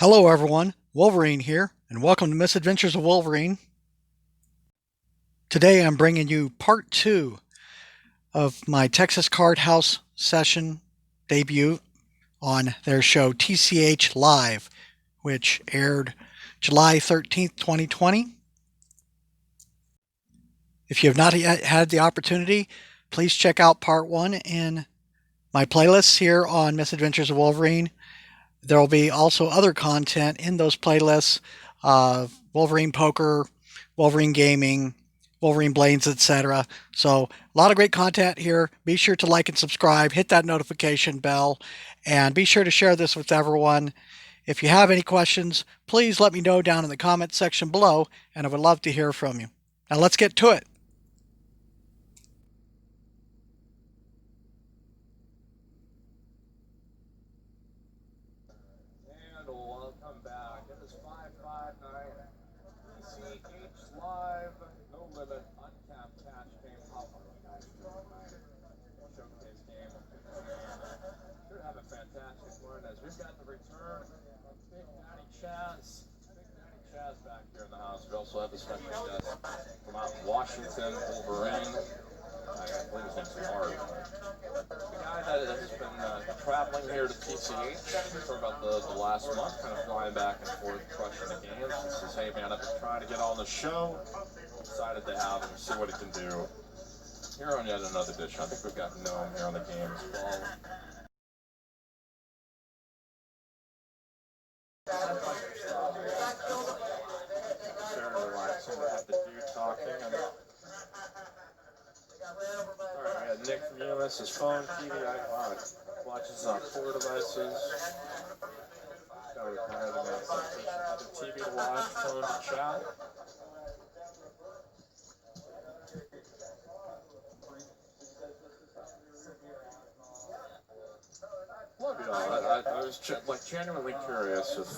Hello everyone, Wolverine here, and welcome to Misadventures of Wolverine. Today I'm bringing you part 2 of my Texas Card House session debut on their show TCH Live, which aired July 13th, 2020. If you have not yet had the opportunity, please check out part 1 in my playlists here on Misadventures of Wolverine. There will be also other content in those playlists, Wolverine Poker, Wolverine Gaming, Wolverine Blades, etc. So a lot of great content here. Be sure to like and subscribe, hit that notification bell, and be sure to share this with everyone. If you have any questions, please let me know down in the comments section below, and I would love to hear from you. Now let's get to it. And welcome back. It is 559 TCH Live, no limit, uncapped cash game showcase game. Should have a fantastic one as we've got the return of Big Daddy Chaz. Big Daddy Chaz back here in the house. We also have a special guest from out in Washington, Wolverine. I believe his name's Mark. The guy that has been traveling here to TCH for about the last month, kind of flying back and forth, crushing the games. He says, hey man, I've been trying to get on the show. Excited to have him, see what he can do. Here on yet another edition. I think we've got Gnome here on the game as well. Very relaxing to have the dude talking. Alright, Nick from UMS, his phone, TV, iPod, watches on 4 devices. Got to require the TV to watch, phone to chat. Love you all. I was genuinely curious if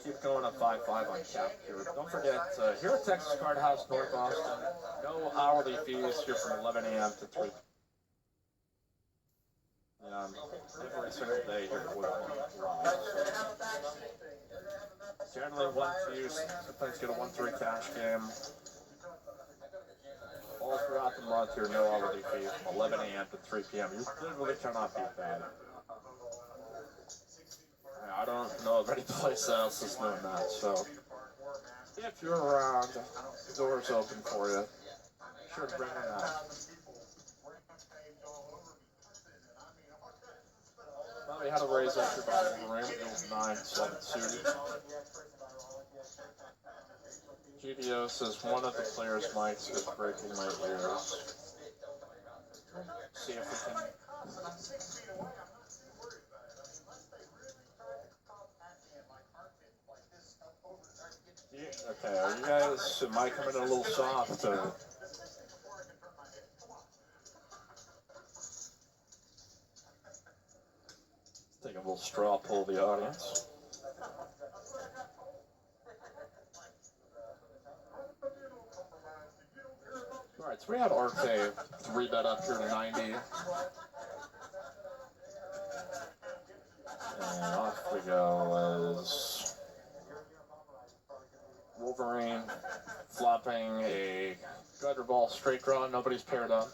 keep going at 5-5 on cap here. Don't forget, here at Texas Card House, North Austin, no hourly fees here from 11 a.m. to 3 every single day here at Woodlawn. Generally 1-2, sometimes get a 1-3 cash game. All throughout the month here, no hourly fees from 11 a.m. to 3 p.m. You literally cannot beat that. I don't know of any place else that's doing that, so if you're around, the door's open for you. Be sure to bring it out. Well, we had a raise up here by Wolverine with 9-7 suited. GDO says one of the players' mics is breaking my ears. See if we can. Okay, are you guys, am I coming in a little soft? Take a little straw poll of the audience. Alright, so we have RK 3-bet up here to 90. And off we go as Wolverine flopping a gutter ball straight draw. Nobody's paired up.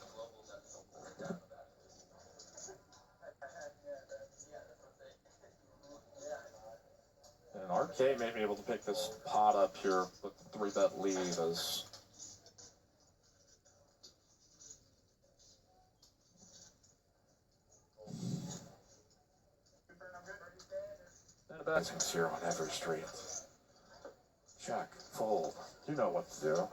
And RK may be able to pick this pot up here with the 3-bet lead as and a betting's here on every street. Check, fold, you know what to do.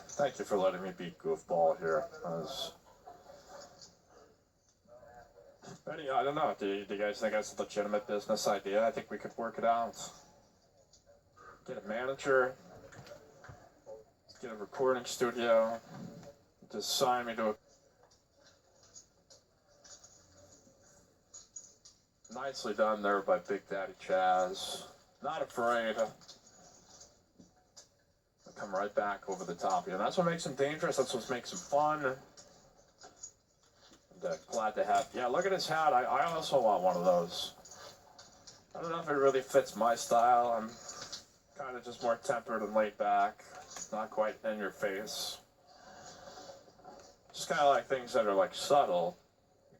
Thank you for letting me beat Goofball here. I don't know, do you guys think that's a legitimate business idea? I think we could work it out. Get a manager, get a recording studio, just sign me to a... Nicely done there by Big Daddy Chaz. Not afraid. Come right back over the top here. And that's what makes him dangerous. That's what makes him fun. The glad to have. Yeah, look at his hat. I also want one of those. I don't know if it really fits my style. I'm kind of just more tempered and laid back. Not quite in your face. Just kind of like things that are like subtle,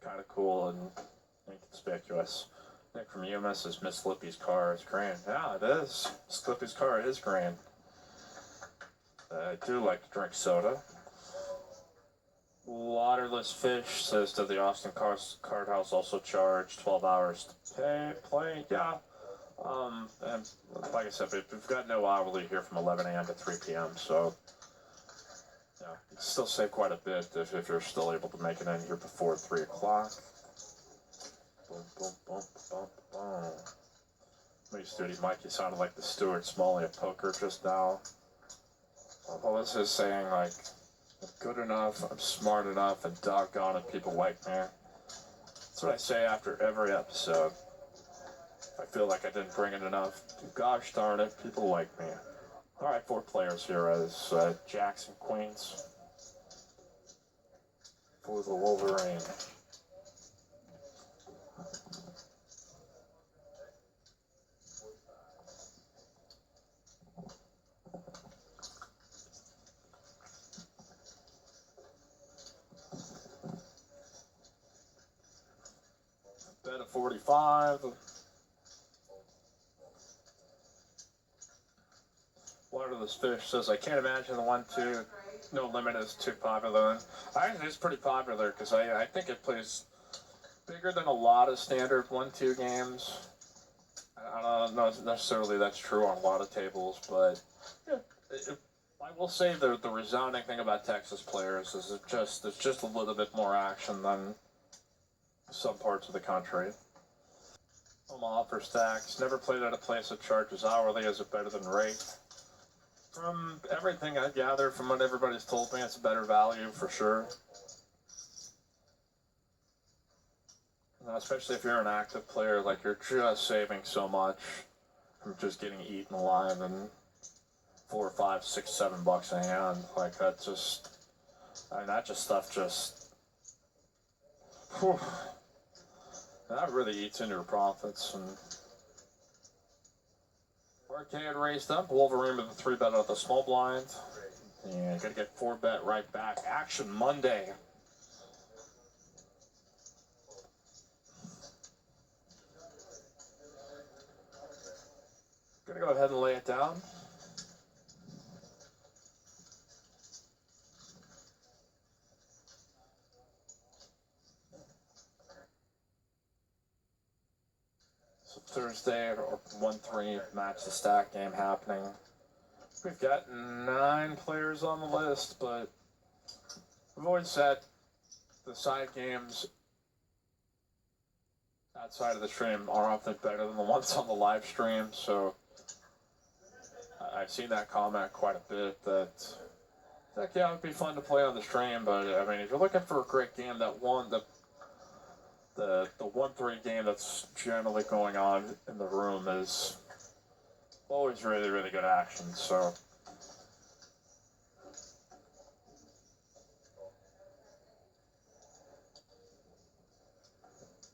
kind of cool and inconspicuous. Nick from UMass says Miss Lippy's car is grand. Yeah, it is. Miss Lippy's car is grand. I do like to drink soda. Waterless Fish says, did the Austin Card House also charge 12 hours to play? Yeah. And like I said, we've got no hourly here from 11 a.m. to 3 p.m., so yeah, you can still save quite a bit if you're still able to make it in here before 3 o'clock. Boom, boom, boom, boom, boom. Me, Studio Mike, you sounded like the Stuart Smalley of poker just now. Well, this is saying, like, I'm good enough, I'm smart enough, and doggone it, people like me. That's what I say after every episode. If I feel like I didn't bring it enough, gosh darn it, people like me. Alright, 4 players here as Jacks and Queens for the Wolverine. Bet of 45. Waterless Fish says, I can't imagine the 1-2 No Limit is too popular. I think it's pretty popular because I think it plays bigger than a lot of standard 1-2 games. I don't know necessarily that's true on a lot of tables, but yeah, I will say the resounding thing about Texas players is there's just a little bit more action than some parts of the country. Omaha for stacks. Never played at a place that charges hourly. Is it better than rate? From everything I gather, from what everybody's told me, it's a better value for sure. Especially if you're an active player, like you're just saving so much from just getting eaten alive and $4, $5, $6, $7 a hand. Like that just, I mean, that just stuff just, whew, that really eats into your profits. And Arcade raised up, Wolverine with a 3-bet at the small blind. And gonna get 4-bet right back. Action Monday. Gonna go ahead and lay it down. So Thursday, or 1-3 match the stack game happening. We've got 9 players on the list, but we've always said the side games outside of the stream are often better than the ones on the live stream, so I've seen that comment quite a bit that, heck yeah, it would be fun to play on the stream, but I mean, if you're looking for a great game, the 1-3 game that's generally going on in the room is always really, really good action, so.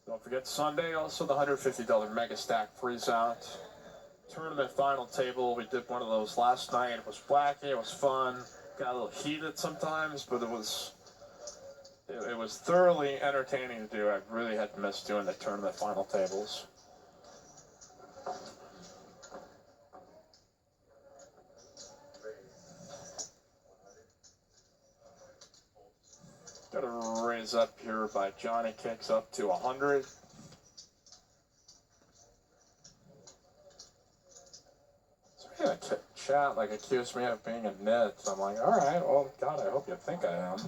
Don't forget Sunday, also the $150 Mega Stack freeze out. Tournament final table, we did one of those last night. It was wacky, it was fun, got a little heated sometimes, but it was thoroughly entertaining to do. I really had missed doing the tournament final tables. Got a raise up here by Johnny Kicks up to 100. Yeah, chat like accused me of being a nit. I'm like, all right, well, God, I hope you think I am.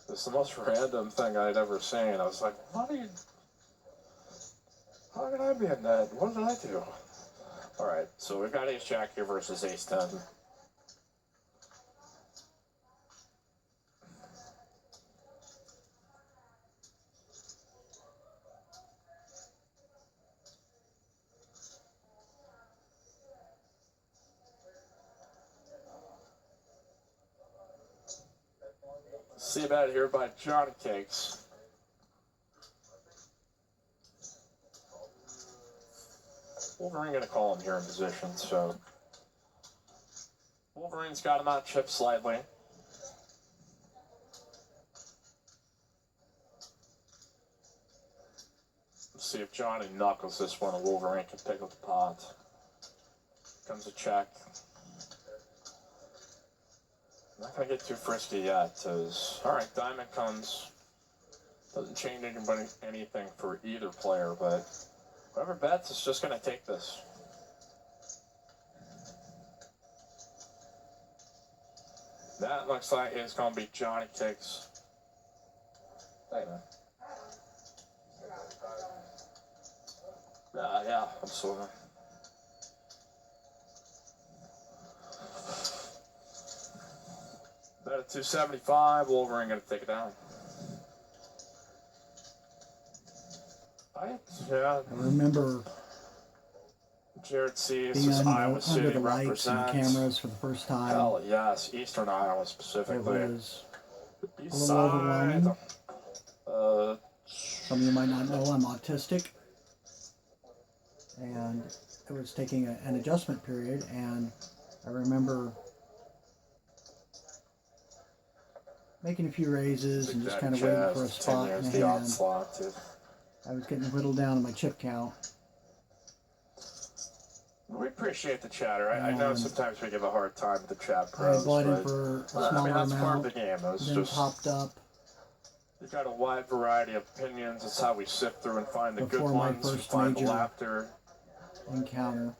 It's the most random thing I'd ever seen. I was like, how can I be a nit? What did I do? All right, so we've got Ace Jack here versus Ace 10. See about here by Johnny Cakes. Wolverine gonna call him here in position, so Wolverine's got him out chip slightly. Let's see if Johnny knuckles this one and Wolverine can pick up the pot. Comes a check. Not gonna get too frisky yet, cause alright, diamond comes. Doesn't change anything for either player, but whoever bets is just gonna take this. That looks like it's gonna be Johnny Cakes. Hey man. Yeah, absolutely. Bet at 275, Wolverine gonna take it down. I remember Jared sees being his under, Iowa under City the lights and represents. cameras for the first time. Hell yes, Eastern Iowa It specifically. was a East little overwhelming. side. Some of you might not know I'm autistic, and it was taking an adjustment period, and I remember making a few raises and just kind of waiting for a spot in the hand. I was getting whittled down in my chip count. We appreciate the chatter. I know sometimes we give a hard time to the chat I pros, had bought in for a smaller that's amount, part of the game. Those then just popped up you got a wide variety of opinions. It's how we sift through and find the good before my ones, first find the major laughter. encounter.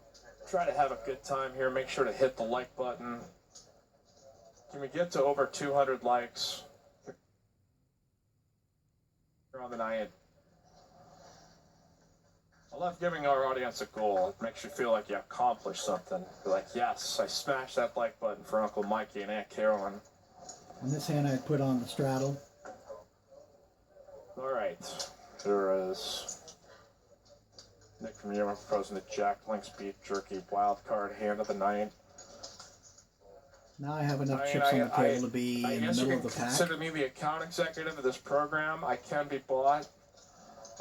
Try to have a good time here. Make sure to hit the like button. Can we get to over 200 likes here on the night? I love giving our audience a goal. It makes you feel like you accomplished something. You're like, yes, I smashed that like button for Uncle Mikey and Aunt Carolyn. On this hand, I put on the straddle. All right, here is Nick from Yemen proposing the Jack Link's Beef Jerky wild card hand of the night. Now I have enough chips on the table to be in the middle of the pack. Consider me the account executive of this program. I can be bought.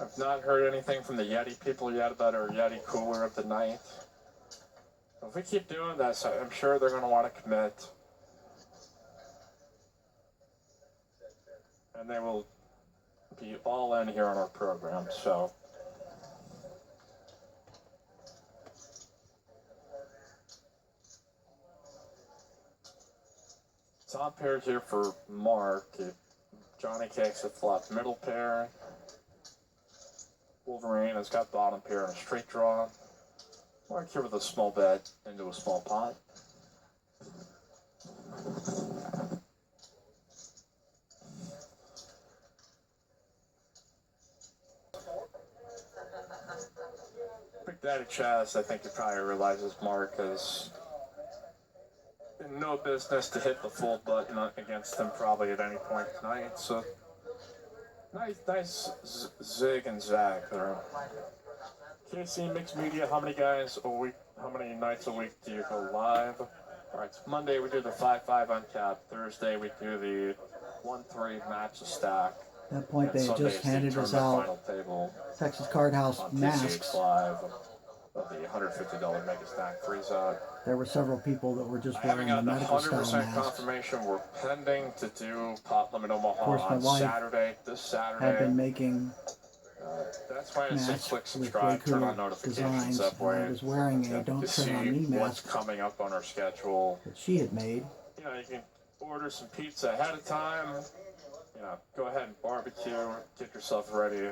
I've not heard anything from the Yeti people yet about our Yeti cooler of the night. If we keep doing this, I'm sure they're going to want to commit. And they will be all in here on our program, so. Top pair here for Mark. Johnny Cakes at flop middle pair. Wolverine has got bottom pair and a straight draw. Mark here with a small bet into a small pot. Big Daddy Chaz, I think he probably realizes Mark has no business to hit the full button against him probably at any point tonight. So nice zig and zag there. KC Mixed Media, how many guys a week? How many nights a week do you go live? All right, so Monday we do the 5-5 uncapped. Thursday we do the 1-3 match a stack. At that point, they had just handed us out Texas Card House masks. Live of the $150 mega stack freeze out. There were several people that were just wearing the medical style masks. 100% confirmation. We're pending to do Pot Limit Omaha of course, my on wife Saturday. This Saturday. Had been making that's why I said click with subscribe, turn on notifications designs, that way. I was wearing a Don't Tread on Me what's mask coming up on our schedule. that she had made. You know, you can order some pizza ahead of time. You know, go ahead and barbecue, get yourself ready,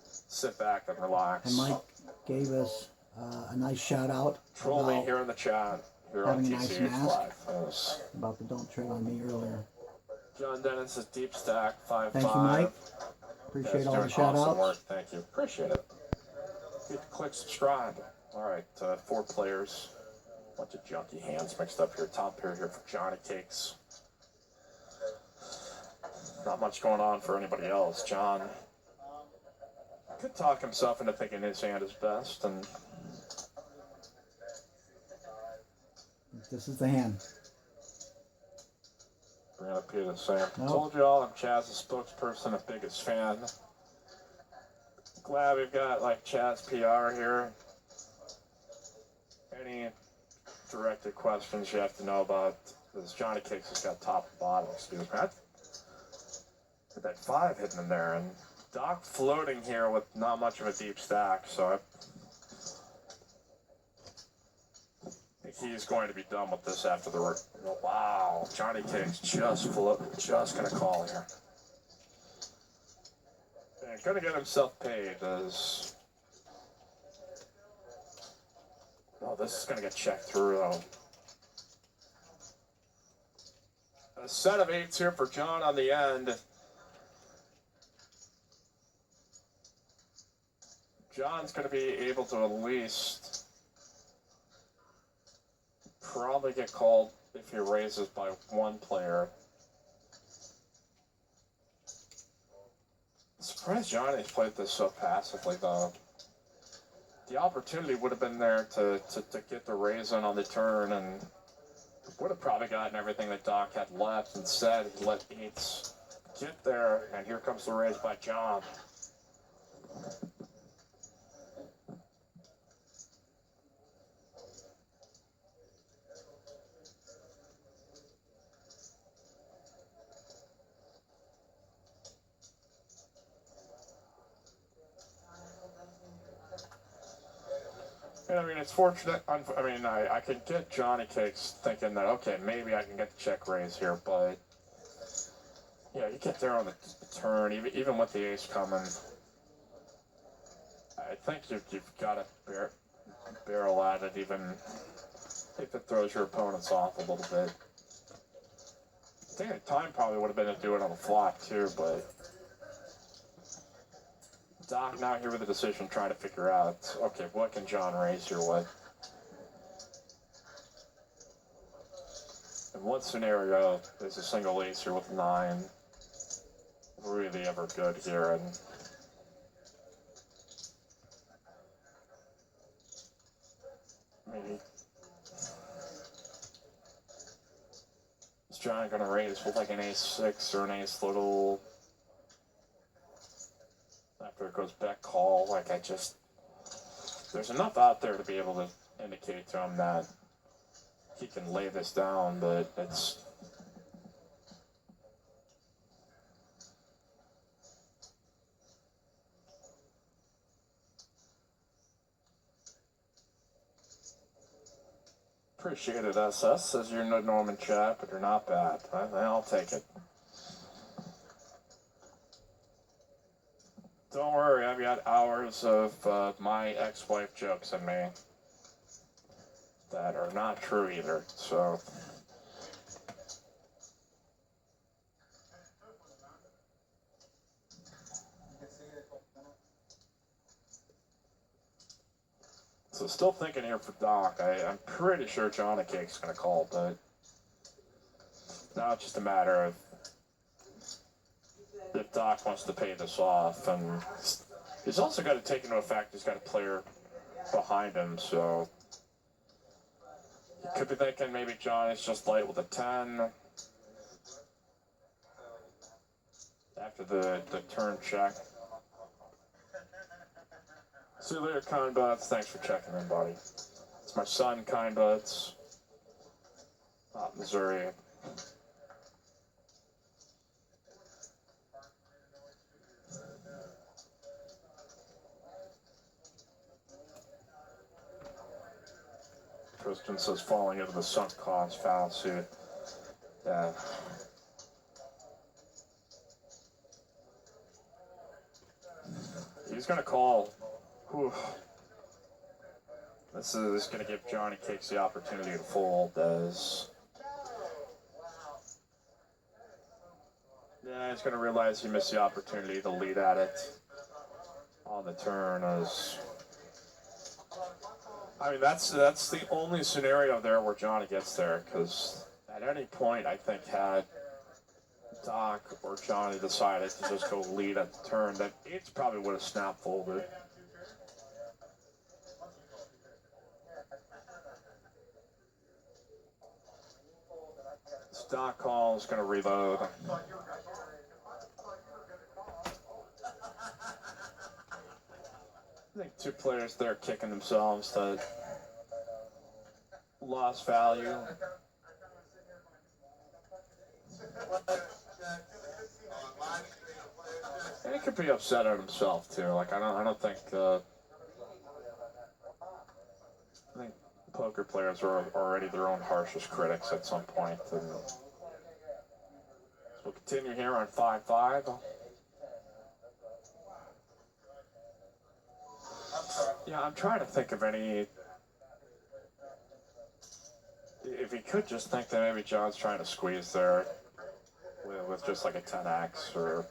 sit back and relax. And Mike gave us a nice shout out. Troll me here in the chat. Here on having a nice TCH mask. Live. About the Don't Tread on Me earlier. John Dennis is deep stack 5-5. Thank you, Mike. Appreciate all the shout outs. Work. Thank you. Appreciate it. Click subscribe. All right, 4 players. Bunch of junky hands mixed up here. Top pair here for Johnny Cakes. Not much going on for anybody else. John could talk himself into thinking his hand is best, and this is the hand. Bring up here the same. Nope. Told you all I'm Chaz's spokesperson, a biggest fan. Glad we've got like Chaz PR here. Any directed questions you have to know about this Johnny Cakes has got top and bottom, excuse me. That 5 hidden in there, and Doc floating here with not much of a deep stack, so I think he's going to be done with this after the wow, Johnny Cakes just gonna call here. And gonna get himself paid as this is gonna get checked through though. A set of 8s here for John on the end. John's going to be able to at least probably get called if he raises by 1 player. I'm surprised Johnny's played this so passively though. The opportunity would have been there to get the raise in on the turn, and would have probably gotten everything that Doc had left. Instead, he let 8s get there, and here comes the raise by John. And I mean, it's fortunate. I mean, I can get Johnny Cakes thinking that, okay, maybe I can get the check raise here, but yeah, you get there on the turn, even with the ace coming. I think you've got to barrel at it, even if it throws your opponents off a little bit. I think the time probably would have been to do it on the flop too, but Doc now here with the decision, trying to figure out, okay, what can John raise here with? In what scenario is a single ace here with 9 really ever good here? And maybe is John going to raise with like an ace-6 or an ace-little? After it goes back call, like there's enough out there to be able to indicate to him that he can lay this down, but it's appreciated. SS says you're no Norman chat, but you're not bad. I'll take it. Don't worry, I've got hours of my ex-wife jokes in me that are not true either, so. So still thinking here for Doc. I'm pretty sure Johnny Cake's going to call, but now it's just a matter of if Doc wants to pay this off, and he's also got to take into effect he's got a player behind him, so he could be thinking maybe Johnny's just light with a 10 after the turn check. See you later, Kind Butts. Thanks for checking in, buddy. It's my son, Kind Butts, Missouri. Tristan says falling into the sunk cost fallacy. Yeah. He's going to call. Whew. This is going to give Johnny Cakes the opportunity to fold as... Yeah, he's going to realize he missed the opportunity to lead at it on the turn as... I mean, that's the only scenario there where Johnny gets there, because at any point, I think, had Doc or Johnny decided to just go lead at the turn, that 8s probably would have snap folded. Stock call is going to reload. I think 2 players there kicking themselves that lost value. And he could be upset at himself too. Like I don't think I think poker players are already their own harshest critics at some point. And so we'll continue here on 5-5. Yeah, I'm trying to think of any. If he could just think that maybe John's trying to squeeze there with just like a 10x or.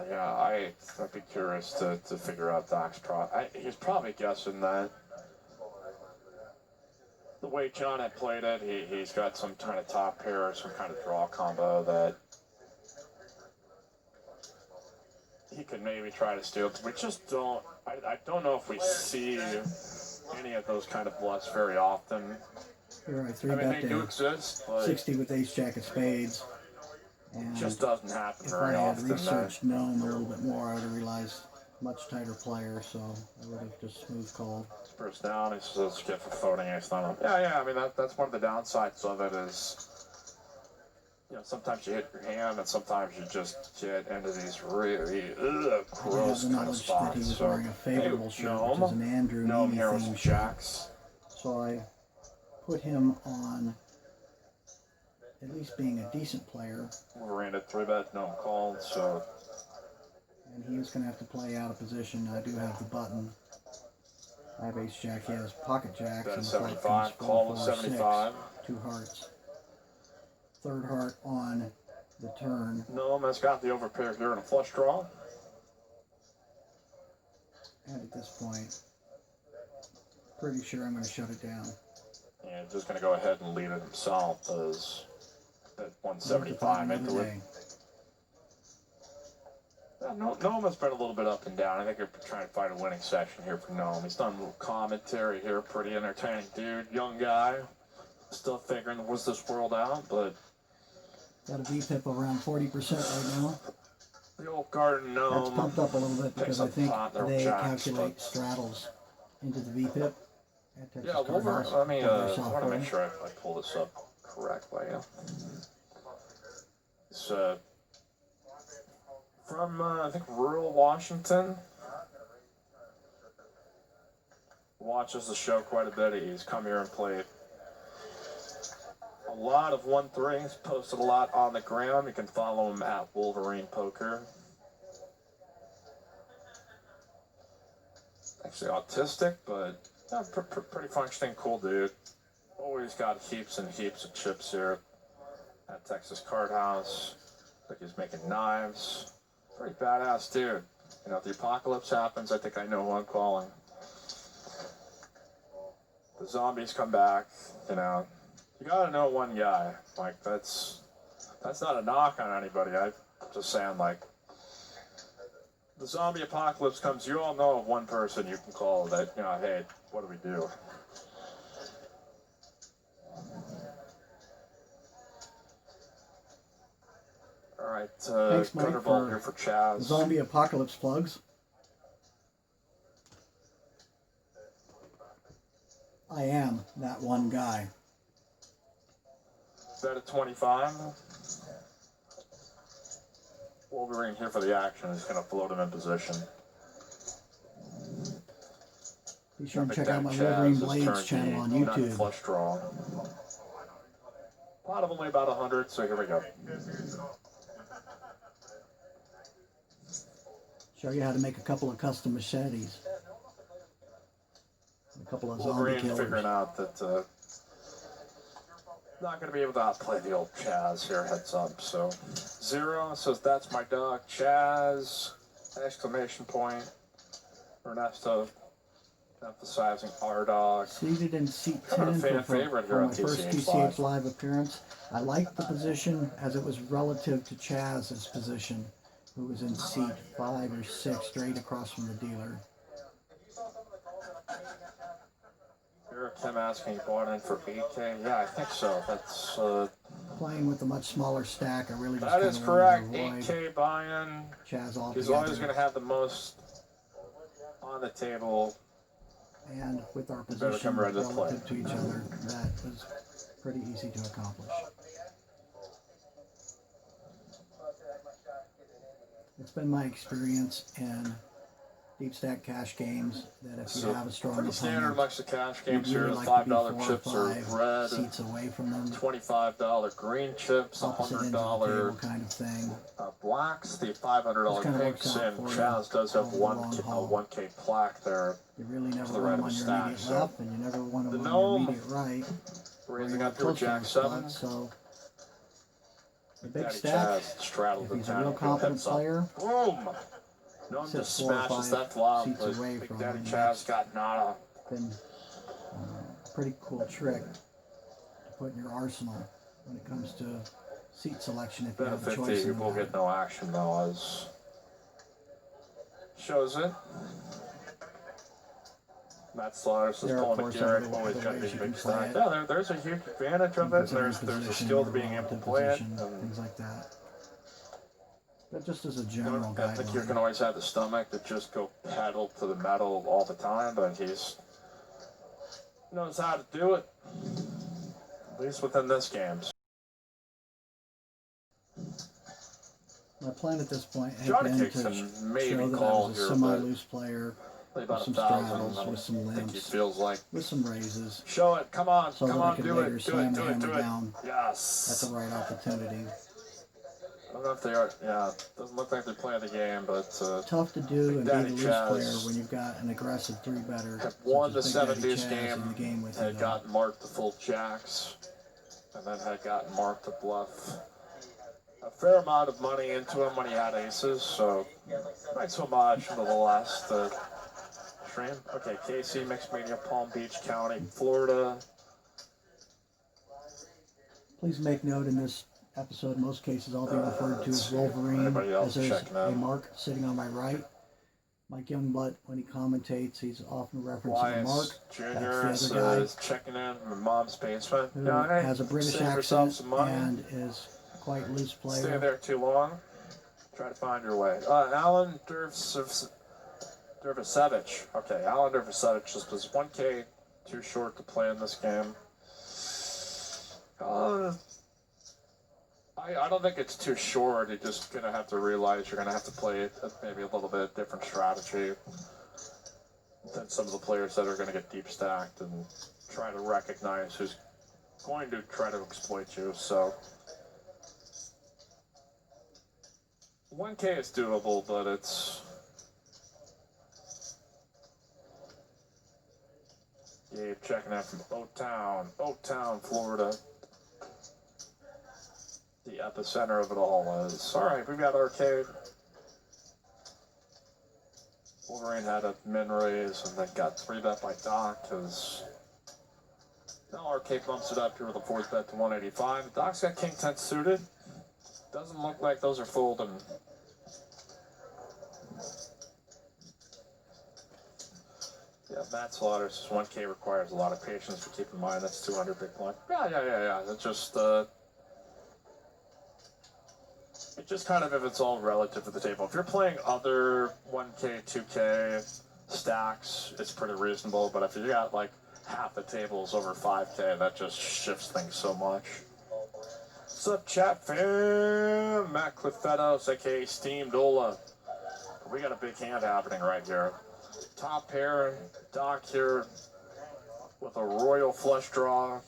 Yeah, I'd be curious to figure out Doc's he's probably guessing that the way John had played it, he's got some kind of top pair or some kind of draw combo that he could maybe try to steal. We just don't, I don't know if we see any of those kind of bluffs very often. You're right, I mean, they do exist, but 60 with ace jack of spades. And it just doesn't happen very often. If I had researched Gnome a little bit more, I would have realized much tighter player, so I would have just smooth called. First down, he says get for floating ace nine. Yeah, I mean that's one of the downsides of it is, sometimes you hit your hand and sometimes you just get into these really gross kind of spots. That he was wearing a favorable shirt, which is an Andrew Gnome here with theme some jacks. So I put him on at least being a decent player. Wolverine at 3-bet, Gnome called, so. And he was going to have to play out of position. I do have the button. I have ace jack, he has pocket jacks. Bet and 75, call with 75. 2 hearts. 3rd heart on the turn. Gnome has got the overpair here in a flush draw. And at this point, pretty sure I'm going to shut it down. And just going to go ahead and lead it himself as that 175 into it. Gnome has been a little bit up and down. I think they're trying to find a winning session here for Gnome. He's done a little commentary here. Pretty entertaining dude. Young guy. Still figuring what's this world out, but... Got a VPIP around 40% right now. The old garden Gnome. That's pumped up a little bit because I think they calculate straddles into the VPIP. Yeah, Wolverine, let me, I want to make sure I pull this up correctly. It's from, I think, rural Washington. Watches the show quite a bit. He's come here and played a lot of 1-3s, posted a lot on the gram. You can follow him at Wolverine Poker. Actually autistic, but pretty functioning, cool dude. Always got heaps and heaps of chips here at Texas Card House. Like he's making knives. Pretty badass dude. If the apocalypse happens, I think I know who I'm calling. The zombies come back, you gotta know one guy. Like that's not a knock on anybody. I'm just saying, like, the zombie apocalypse comes, you all know of one person you can call that, hey, what do we do? All right, thanks, Mike, Gutterball here for Chaz. Zombie apocalypse plugs. I am that one guy. Bet at 25. Wolverine here for the action. He's going to float him in position. Be sure and check out my Wolverine Blades channel on YouTube. Flush draw. Pot of only about 100, so here we go. Show you how to make a couple of custom machetes. A couple of zombie Wolverine killers. figuring out that not going to be able to outplay the old Chaz here, heads up. So 0 says that's my dog Chaz! Exclamation point. Ernesto emphasizing our dog. Seated in seat 10 Kind of a fan favorite here for on my first TCH TCH live appearance. I liked the position as it was relative to Chaz's position, who was in seat 5 or 6, straight across from the dealer. Eric Kim asking, you bought in for 8K? Yeah, I think so. That's Playing with a much smaller stack, I really just that kind is of correct. wanted to avoid 8K buy-in. Chaz altogether. He's always going to have the most on the table. And with our position relative to each other, that was pretty easy to accomplish. It's been my experience in deep stack cash games that if you have a strong pretty standard opponent, Mexican cash games you'd here. really The like to be $5 4 chips or are 5 red. seats away from them. $25 green chips, Opposite ends of the table kind of thing. blacks, the $500 pinks, and Chaz does have a 1K plaque there. You really never the want them red on your stack, immediate so left, and you never want them the on your gnome immediate right. raising up to a Jack 7. So the big Daddy stack, Chaz straddled if the he's a real competent player, boom! No one just smashes that flop, but Big Daddy Chaz got nada. Been a pretty cool trick to put in your arsenal when it comes to seat selection if you have a choice. You will get no action though, as shows it. Matt Slaughters is pulling a Garrett, always got a big stack. Yeah, there's a huge advantage of it. There's a skill to being able to play it. Things like that. But just as a general guideline. I think you can always have the stomach to just go pedal to the metal all the time, but he's knows how to do it, at least within this game. My plan at this point had Johnny been Kickson to show maybe that I called was a here, semi-loose player with about some 1,000. straddles, with some limps, with some raises. Show it, come on, so come that on, I could do later it, slam the do hammer it. down Yes. at the right opportunity. I don't know if they are, yeah, doesn't look like they're playing the game, but tough to do and be the loose player when you've got an aggressive 3-better. Had won the 70s game, had gotten marked the full jacks, and then had gotten marked to bluff a fair amount of money into him when he had aces, so nice homage to the last stream. Okay, KC, Mixed Media, Palm Beach County, Florida. Please make note in this episode, in most cases, I'll be referred to as Wolverine, as there's a Mark sitting on my right. Mike Youngblood, when he commentates, he's often referencing Mark. That's the other guy. Checking in from Mom's basement. Who has a British accent and is quite loose player. Stay there too long. Try to find your way. Alan Dervisevich. Okay, Alan Dervisevich just was 1K too short to play in this game. I don't think it's too short. You're just going to have to realize you're going to have to play it maybe a little bit different strategy than some of the players that are going to get deep stacked and try to recognize who's going to try to exploit you. So 1K is doable, but it's... Gabe checking out from O-Town, Florida. The epicenter of it all is. Alright, we've got Arcade. Wolverine had a min raise and then got 3-bet by Doc because now Arcade bumps it up here with a 4th bet to 185. Doc's got King 10 suited. Doesn't look like those are folding. Yeah, Matt Slaughters' 1K requires a lot of patience, but keep in mind that's 200 big blind. Yeah. It's just, it just kind of, if it's all relative to the table. If you're playing other 1K, 2K stacks, it's pretty reasonable, but if you got like half the tables over 5K, that just shifts things so much. What's up, chat fam? Matt Cliffettos, aka Steam Dola. We got a big hand happening right here. Top pair, Doc here with a royal flush draw.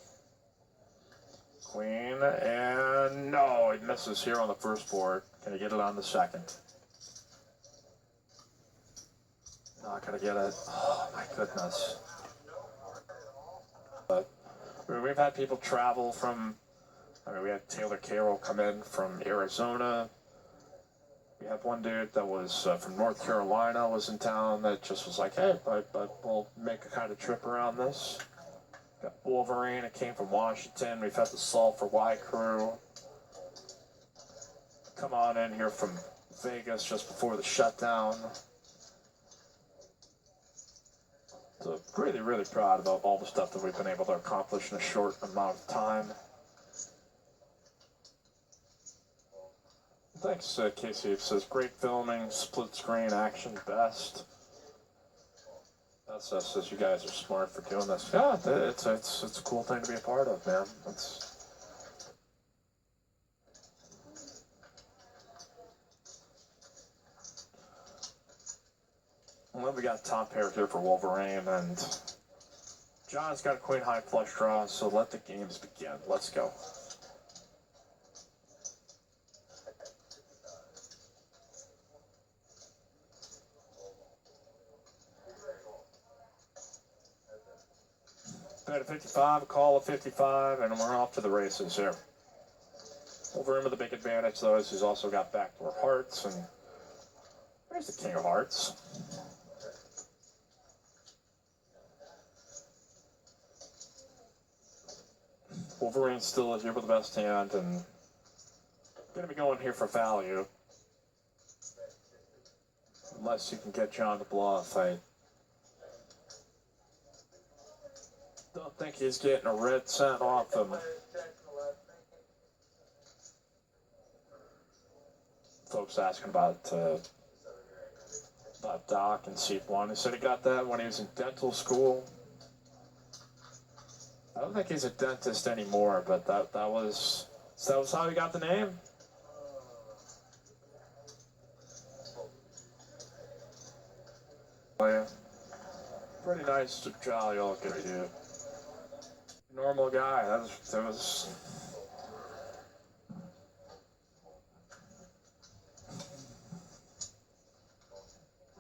Queen, and no, it misses here on the first board. Can he get it on the second? Not gonna get it. Oh my goodness. But we've had people travel from, we had Taylor Carroll come in from Arizona. We had one dude that was from North Carolina was in town that just was like, hey, but we'll make a kind of trip around this. Got Wolverine, it came from Washington. We've had the Salt for Y crew. Come on in here from Vegas just before the shutdown. So really, really proud about all the stuff that we've been able to accomplish in a short amount of time. Thanks, Casey. It says great filming, split screen, action best. That says you guys are smart for doing this. Yeah, it's a cool thing to be a part of, man. And then we got top pair here for Wolverine, and John's got a queen high flush draw, so let the games begin. Let's go. Bet at 55, a call of 55, and we're off to the races here. Wolverine with the big advantage, though, is he's also got backdoor hearts, and there's the king of hearts. Wolverine's still here with the best hand, and going to be going here for value. Unless you can get John to bluff. I don't think he's getting a red cent off him. Folks asking about Doc and Seat 1. He said he got that when he was in dental school. I don't think he's a dentist anymore, but that was how he got the name. Oh, yeah. Pretty nice, jolly looking dude. Normal guy. That was.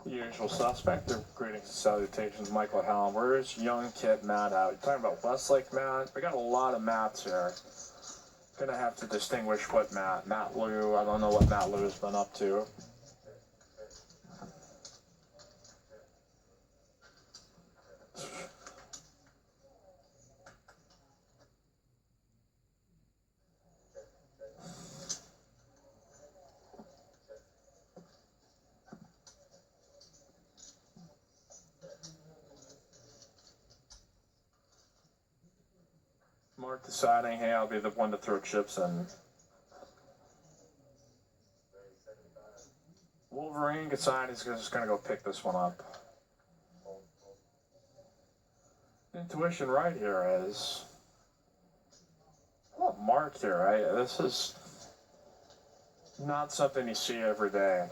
The usual suspect. Their greetings and salutations, Michael Hallam. Where's young kid Matt out? You're talking about Westlake Matt? We got a lot of Matts here. Gonna have to distinguish what Matt. Matt Lou. I don't know what Matt Lou's been up to. Mark deciding, hey, I'll be the one to throw chips in. Wolverine deciding he's just going to go pick this one up. Intuition right here is... Oh, Mark here, right? This is not something you see every day.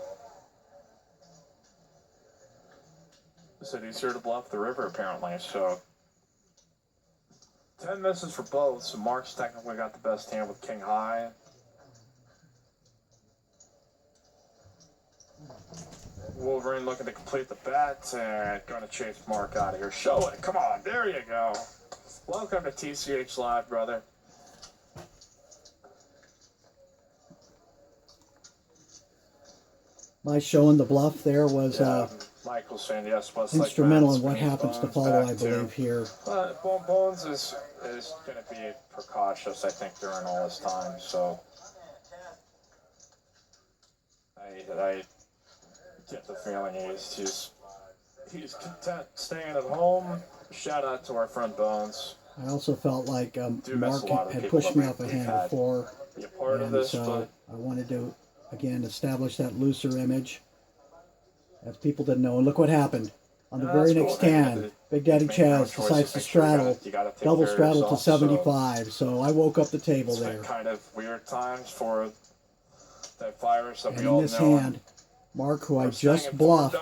He said he's here to bluff the river, apparently, so... 10 misses for both, so Mark's technically got the best hand with king high. Wolverine looking to complete the bet and going to chase Mark out of here. Show it. Come on. There you go. Welcome to TCH Live, brother. My showing the bluff there was Michael saying yes. instrumental in what happens to follow, I believe, here. Bones is going to be precautious, I think, during all this time. So I get the feeling he's content staying at home. Shout out to our friend Bones. I also felt like Mark had pushed me off a hand before, and so I wanted to again establish that looser image, as people didn't know. And look what happened on the very next hand. Big Daddy Chaz decides to straddle, double straddle to 75. So I woke up the table there. Kind of weird times for that virus that and we all know. In this hand, Mark, who I just bluffed,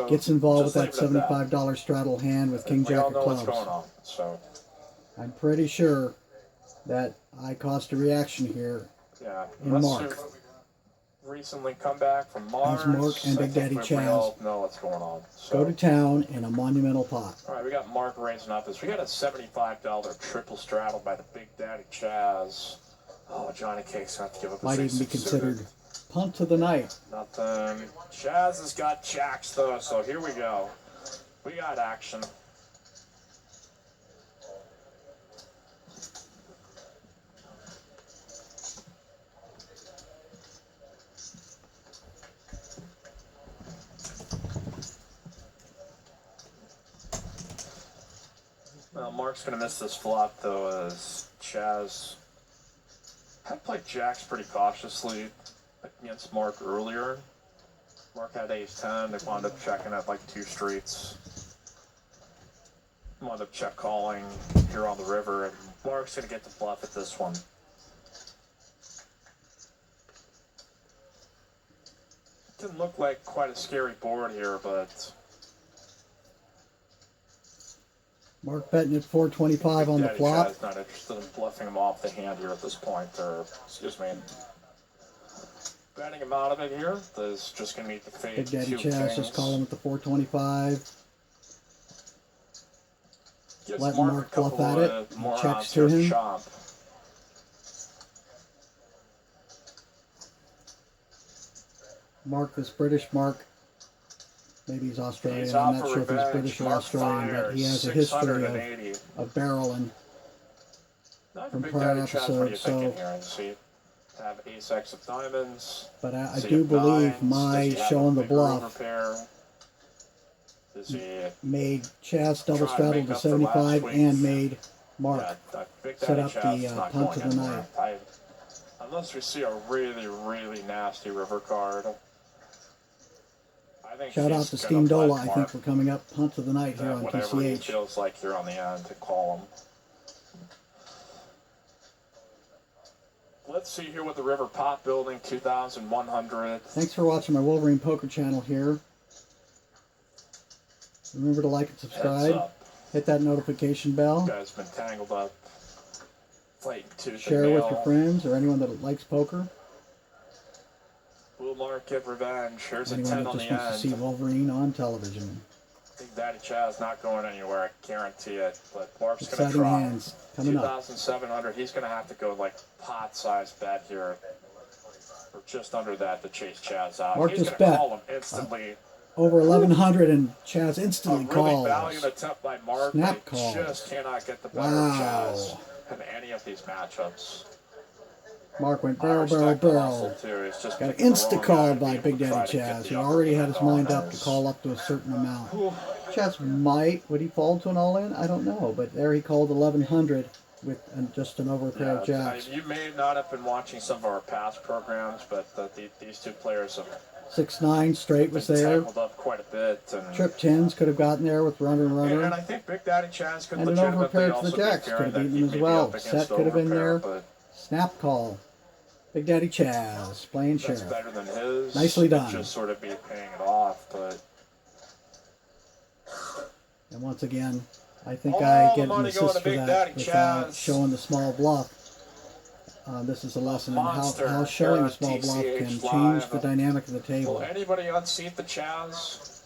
gets involved with that $75 straddle hand with King Jack of clubs. What's going on, so. I'm pretty sure that I caused a reaction here in Mark. Recently come back from Mars. As Mark and Big Daddy Chaz know what's going on. Go to town in a monumental pot. All right, we got Mark raising up this. We got a $75 triple straddle by the Big Daddy Chaz. Oh, Johnny Cake's going to have to give up. Might even be considered punt of the night. Nothing. Chaz has got jacks though, so here we go. We got action. Mark's going to miss this flop, though, as Chaz had played jacks pretty cautiously against Mark earlier. Mark had ace-10. They wound up checking at like 2 streets. Wound up check calling here on the river, and Mark's going to get the bluff at this one. Didn't look like quite a scary board here, but Mark betting at 425 on the flop. Chad's not interested in bluffing him off the hand here at this point, or excuse me, betting him out of it here. There's just going to meet the fate. Big Daddy Chaz just calling with the 425. Let Mark bluff at it. Checks to him. Mark is British. Mark, maybe he's Australian. I'm not sure if he's British or Australian, but he has a history of barreling from prior episodes. So, have ace-x of diamonds. But I do believe my showing the bluff made Chaz double straddle to 75 and made Mark set up the punt of the night. Unless we see a really, really nasty river card. I think shout out to Steam Dola, I think, for coming up punt of the night here on whatever he TCH. feels like here on the end to call him. Let's see here with the river pot building, 2,100. Thanks for watching my Wolverine Poker channel here. Remember to like and subscribe. Hit that notification bell. You guys been tangled up. Fighting tooth share and with nail. your friends or anyone that likes poker. Will Mark get revenge? Here's Anyone a 10 that on just the wants to end. see Wolverine on television. Big Daddy Chaz not going anywhere, I guarantee it. But Mark's going to Exciting try. hands coming up. 2,700. He's going to have to go like pot-sized bet here, or just under that to chase Chaz out. Mark He's just going to bet. call him instantly. Over 1,100 and Chaz instantly A really calls. valiant attempt by Mark. Snap But he call. just cannot get the better of Chaz in any of these matchups. Mark went I barrel, barrel, respect the barrel. hustle, too. He's just Got picking the insta wrong called guy by to Big try Daddy to get Chaz, the who upper already had hand his on mind up to his. call up to a certain amount. Chaz would he fall to an all-in? I don't know, but there he called 1,100 with just an over pair of jacks. You may not have been watching some of our past programs, but these two players have 6-9 straight was been there. tangled up quite a bit. And, Trip 10s could have gotten there with runner and runner. and I think Big Daddy Chaz could And an over legitimately pair to also the be jacks could fearing have that beaten he him as may be well. up against Set the could have been overpair, there. but Snap call. Big Daddy Chaz playing that's sheriff. better than his. Nicely done. Just sort of be paying it off, but And once again, I think all I the get an money going assist to for Big that Daddy without Chaz. showing the small bluff. This is a lesson in Monster how showing here a small on bluff TCH can change Live. the dynamic of the Will table. anybody unseat the Chaz?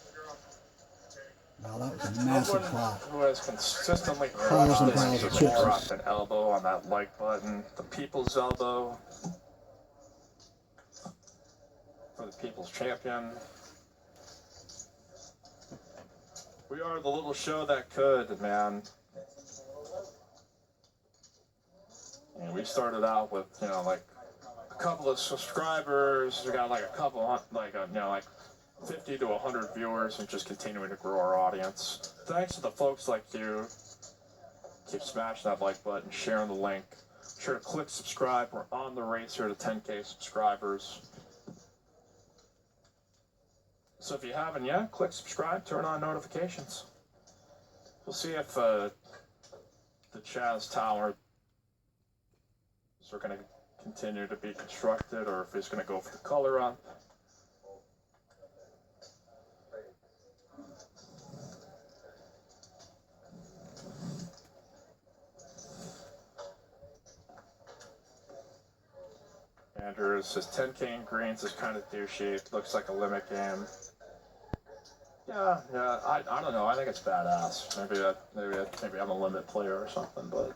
Wow, that was a massive Someone flop. who has consistently Piles crushed and this piles of is chips. dropped an elbow on that like button. The people's elbow for the people's champion. We are the little show that could, man. And we started out with, like a couple of subscribers. We got like a couple, like 50 to 100 viewers, and just continuing to grow our audience. Thanks to the folks like you. Keep smashing that like button, sharing the link. Be sure to click subscribe. We're on the race here to 10K subscribers. So if you haven't yet, click subscribe, turn on notifications. We'll see if the Chaz Tower is going to continue to be constructed, or if he's going to go for the color on. Andrews says 10K in greens is kind of douchey. It looks like a limit game. Yeah, I don't know. I think it's badass. Maybe I'm a limit player or something, but.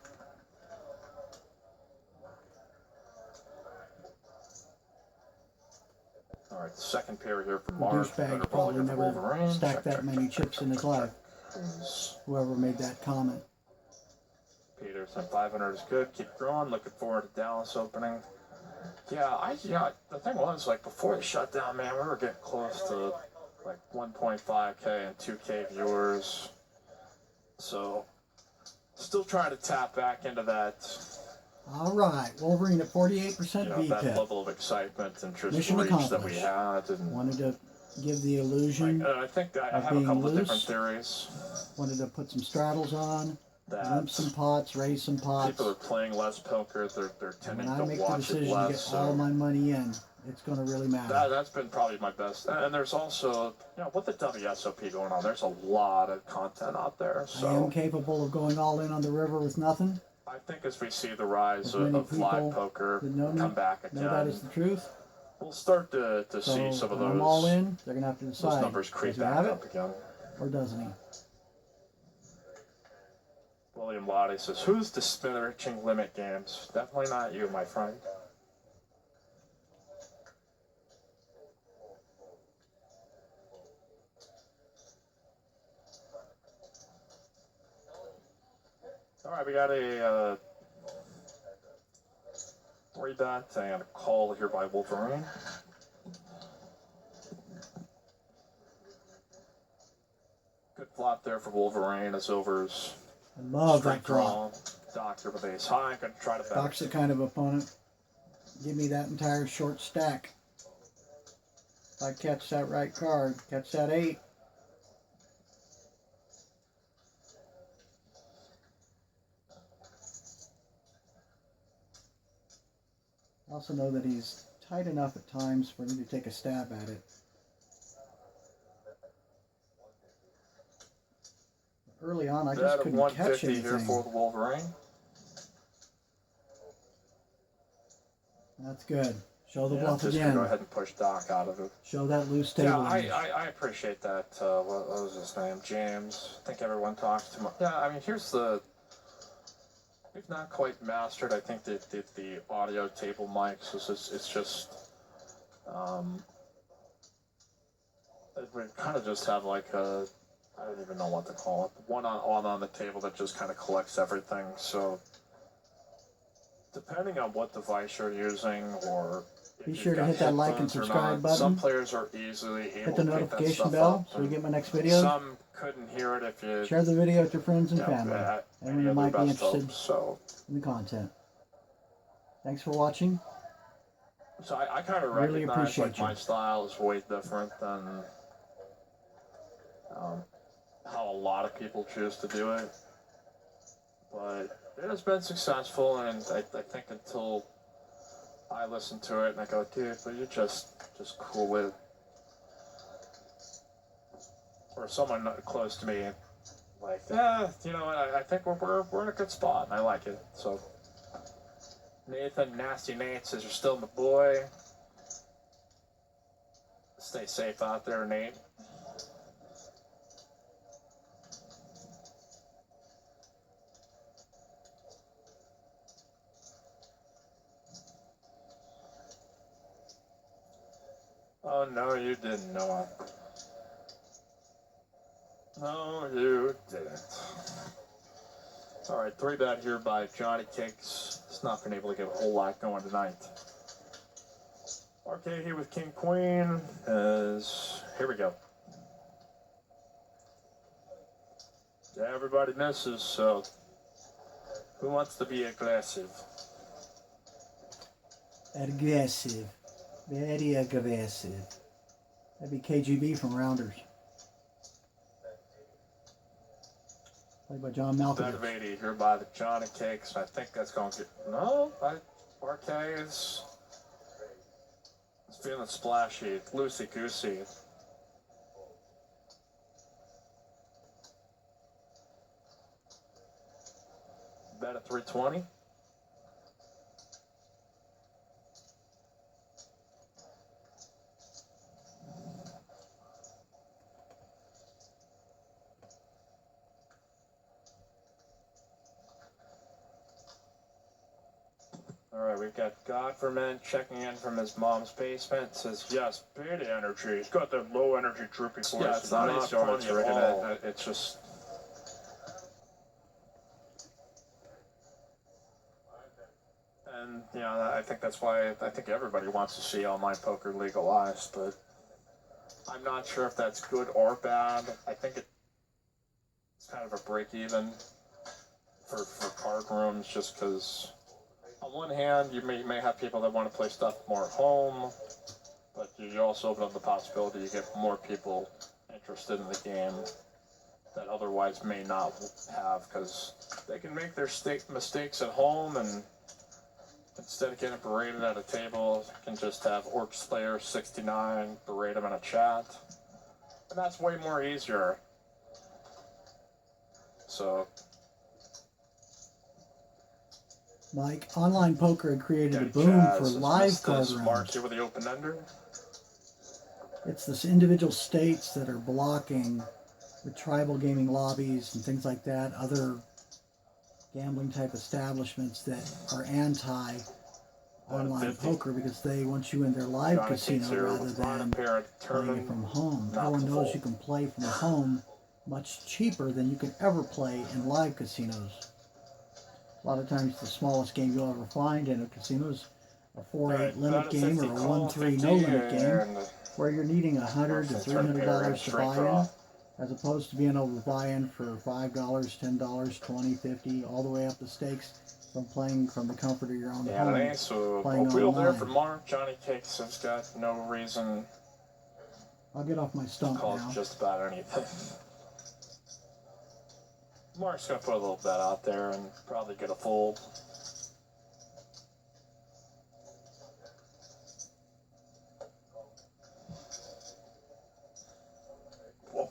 All right, the second pair here from Mark. Douchebag probably never stacked that many chips in his life. Whoever made that comment. Peterson 500 is good. Keep growing. Looking forward to Dallas opening. Yeah, the thing was, like, before the shutdown, man, we were getting close to like 1.5K and 2K viewers. So Still trying to tap back into that, All right, Wolverine at 48% that VPIP. level of excitement and just Mission rage that accomplished. we had. And Wanted to give the illusion I think I of have a being couple of loose. different theories. Wanted to put some straddles on, That limp some pots, raise some pots. people are playing less poker. They're tending When I to make the watch it decision to less. get So all my money in, it's going to really matter. that's been probably my best. And there's also, with the WSOP going on, there's a lot of content out there. So I am capable of going all in on the river with nothing. I think as we see the rise As many of live people poker that know me come back again, know that is the truth. we'll start to So see some of when those. I'm all in, they're going to have to Those decide, numbers creep does he back have up it again. or doesn't he? William Lottie says, "Who's disparaging limit games? Definitely not you, my friend." All right, we got a 3-bet and a call here by Wolverine. Good flop there for Wolverine as overs. I love Straight that draw. Doctor with ace high. Gonna try to bet. Doc's the kind of opponent. Give me that entire short stack. If I catch that right card, catch that 8. I also know that he's tight enough at times for me to take a stab at it. Early on, I just couldn't catch 150 here anything. for the Wolverine. That's good. Show the bluff just again. Go ahead and push Doc out of it. Show that loose table. Yeah, I appreciate that. What was his name? James. I think everyone talks too much. Yeah, I mean, here's the. We've not quite mastered. I think the audio table mics. It's just. We kind of just have like a. I don't even know what to call it. One on the table that just kind of collects everything. So. Depending on what device you're using, or be sure to hit that like and subscribe button. Some players are easily able hit the to notification bell so you get my next video. Some couldn't hear it if you share the video with your friends and family. Anyone who might be interested in the content. Thanks for watching. So I kind of really recognize appreciate like my style is way different than how a lot of people choose to do it, but it has been successful, and I think until I listen to it and I go, dude, but you're just cool with, or someone close to me, like, you know what, I think we're in a good spot, and I like it. So Nathan Nasty Nate says you're still my boy. Stay safe out there, Nate. Oh, no, you didn't, Noah. No, you didn't. All right, 3-bet here by Johnny Cakes. He's not been able to get a whole lot going tonight. RK here with King Queen is, here we go. Everybody misses, so who wants to be aggressive? Aggressive. Very aggressive. That'd be KGB from Rounders. Played by John Malkovich. Bet of 80 here by the Johnny Cakes. I think that's going to get... No, RK is feeling splashy, loosey-goosey. Bet of 320. All right, we've got Godferman checking in from his mom's basement. Says, yes, big energy. He's got that low energy droopy voice. Yeah, it's not funny at all. It's just... And, you know, I think that's why I think everybody wants to see online poker legalized, but I'm not sure if that's good or bad. I think it's kind of a break-even for card rooms, just because on one hand you may have people that want to play stuff more at home, but you also open up the possibility you get more people interested in the game that otherwise may not have, because they can make their mistakes at home, and instead of getting berated at a table, you can just have Orcs Player 69 berate them in a chat, and that's way more easier. So Mike, online poker had created a boom for live card Mark rounds. here with the open ender. It's this individual states that are blocking with tribal gaming lobbies and things like that, other gambling type establishments that are anti online poker because they want you in their live casino rather than playing it from home. Everyone knows you can play from home much cheaper than you can ever play in live casinos. A lot of times the smallest game you'll ever find in a casino is a 4-8 limit game or a 1-3 no limit game where you're needing $100 to $300 to buy in, as opposed to being able to buy in for $5, $10, $20, $50, all the way up the stakes from playing from the comfort of your own home. So playing wheel online. there for Mark. Johnny Cakes has got no reason. I'll get off my stump now. Just about anything. Mark's gonna put a little bet out there and probably get a fold.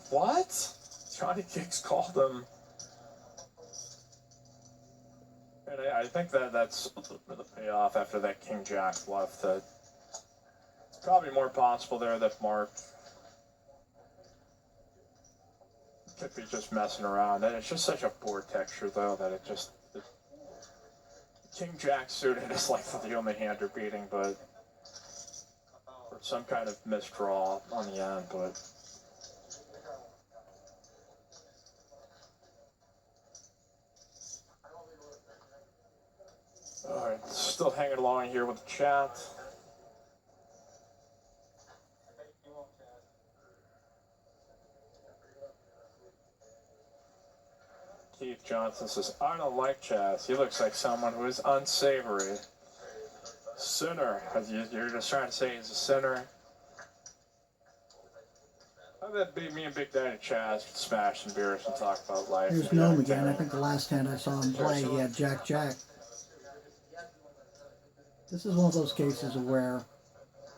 What? Johnny Kicks called him. And I think that's the payoff after that King Jack bluff. That it's probably more possible there that Mark could be just messing around. And it's just such a board texture, though, that it just... King Jack suited is like the only hand you're beating, but... or some kind of misdraw on the end, but... Alright, still hanging along here with the chat. Keith Johnson says, I don't like Chaz. He looks like someone who is unsavory. Sinner. You're just trying to say he's a sinner? I bet me and Big Daddy Chaz could smash some beers and talk about life. Here's Gnome again. I think the last hand I saw him play, he had Jack Jack. This is one of those cases where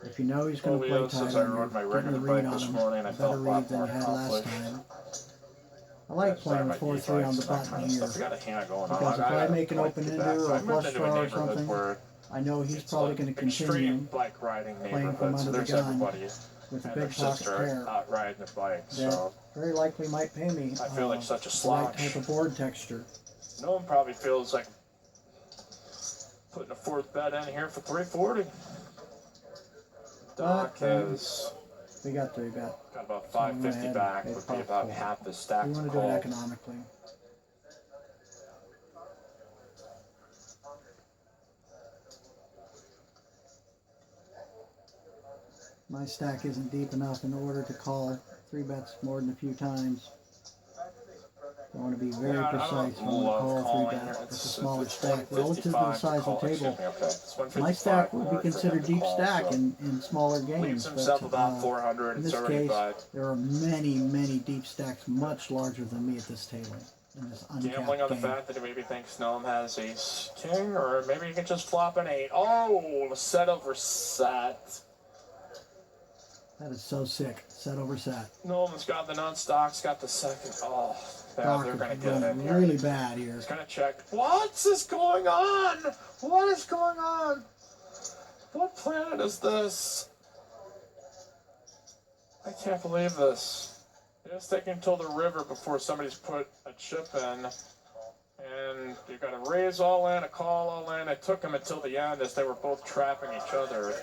if you know he's going to play tight, you're getting a read on him, a better read than you had last time. I like playing with 4-3 on the button here, because if I make an open-ender or a flush draw or something, I know he's probably going to continue playing from under the gun with a big pocket pair that very likely might pay me I feel like such a the right type of board texture. No one probably feels like putting a fourth bet in here for 340. Doc has... We got about 550 back, would be about half the stack. We want to do it economically. My stack isn't deep enough in order to call 3 bets more than a few times. I want to be very precise when I call 3 bets. It's a smaller stack relative to the size of the table. My stack would be considered deep stack in smaller games, but in this case, there are many, many deep stacks much larger than me at this table in this uncapped Gambling on the game. fact that he maybe thinks Gnome has ace king, or maybe he can just flop an 8. Oh, set over set. That is so sick. Set over set. Gnome's got the non-stocks, got the second. Oh, they're going to get it here. Really bad here. He's going to check. What's this going on? What is going on? What planet is this? I can't believe this. It's taking until the river before somebody's put a chip in. And you got a raise all in, a call all in. It took them until the end as they were both trapping each other.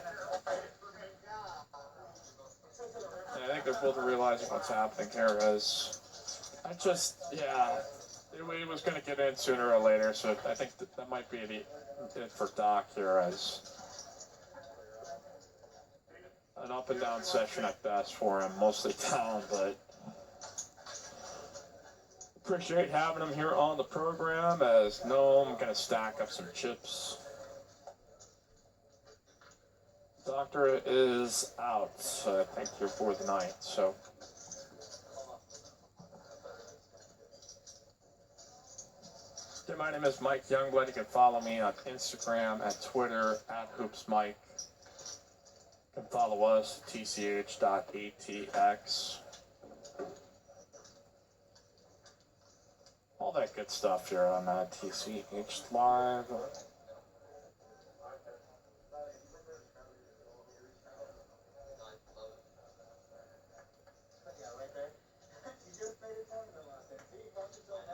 And I think they're both realizing what's happening here is... it was going to get in sooner or later, so I think that might be it for Doc here as an up and down session at best for him, mostly down, but Appreciate having him here on the program. As no, I'm gonna stack up some chips. Doctor is out, I think, here for the night. So. Okay, my name is Mike Youngblood. You can follow me on Instagram and Twitter at HoopsMike. You can follow us at tch.atx. All that good stuff here on TCH Live.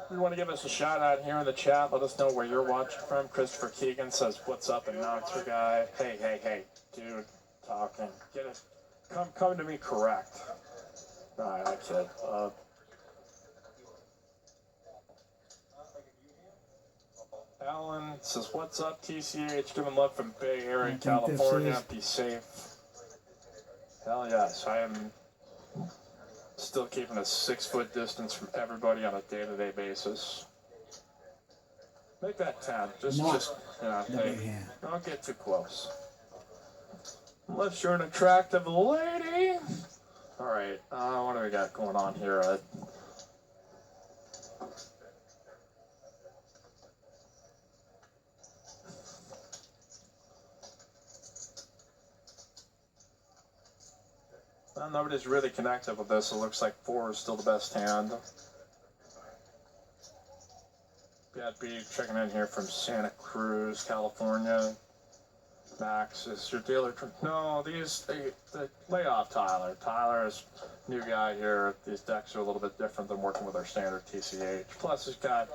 If you want to give us a shout out here in the chat, let us know where you're watching from. Christopher Keegan says, "What's up, announcer guy?" Hey, dude, talking. Get it. Come to me correct. Alright, I kid. Alan says, "What's up, TCH? Giving love from Bay Area, California. Be safe." Hell yes, I am still keeping a 6-foot distance from everybody on a day-to-day basis. Make that 10. Just hey, don't get too close. Unless you're an attractive lady. Alright, what do we got going on here? Well, nobody's really connected with this. It looks like 4 is still the best hand. Got B checking in here from Santa Cruz, California. Max, is your dealer? No, they lay off Tyler. Tyler is new guy here. These decks are a little bit different than working with our standard TCH. Plus, he's got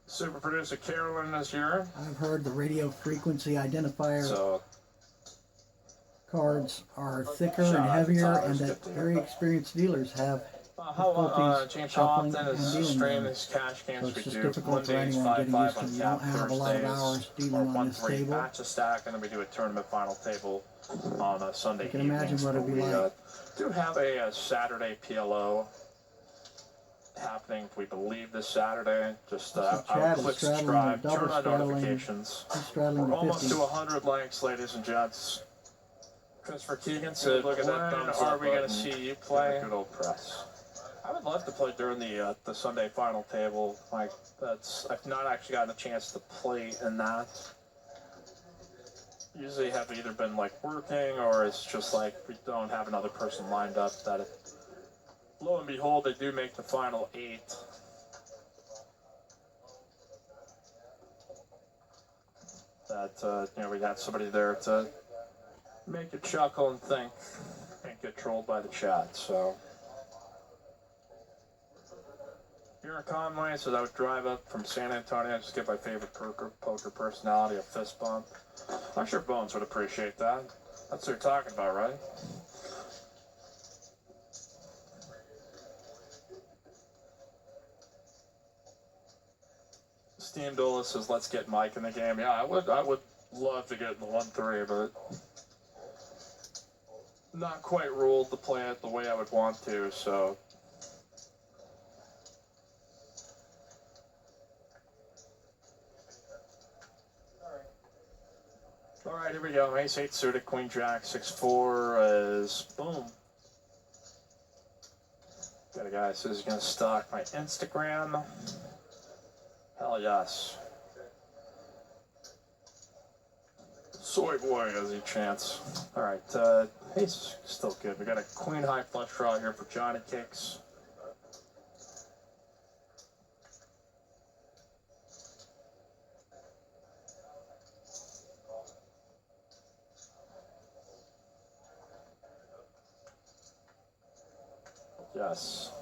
super producer Carolyn is here. I've heard the radio frequency identifier cards are thicker and heavier, and that very experienced dealers have James Hoffman is streaming his cash games. So it's just difficult for anyone getting used to. We don't have a lot of hours dealing on this table. Match a stack, and then we do a tournament final table on a Sunday evening. You can imagine what it'd be like. Do have a Saturday PLO happening, we believe, this Saturday. Just click subscribe, turn on notifications. We're almost to 100 likes, ladies and gents. Christopher Keegan said, "Look at that thumbs up. Are we going to see you play?" Good old press. I would love to play during the Sunday final table. Like I've not actually gotten a chance to play in that. Usually have either been like working, or it's just like we don't have another person lined up. Lo and behold, they do make the final 8. That we got somebody there to make you chuckle and think, and get trolled by the chat. So here in Conway says, "I would drive up from San Antonio, just get my favorite poker personality a fist bump." I'm sure Bones would appreciate that. That's what you're talking about, right? Steam Dola says, "Let's get Mike in the game." Yeah, I would love to get in the 1-3, but not quite ruled to play it the way I would want to, so. Alright, here we go. Ace 8 suited, Queen Jack, 6-4 is boom. Got a guy that says he's gonna stalk my Instagram. Hell yes. Soy boy has a chance. Alright, he's still good. We got a queen high flush draw here for Johnny Cakes. Yes.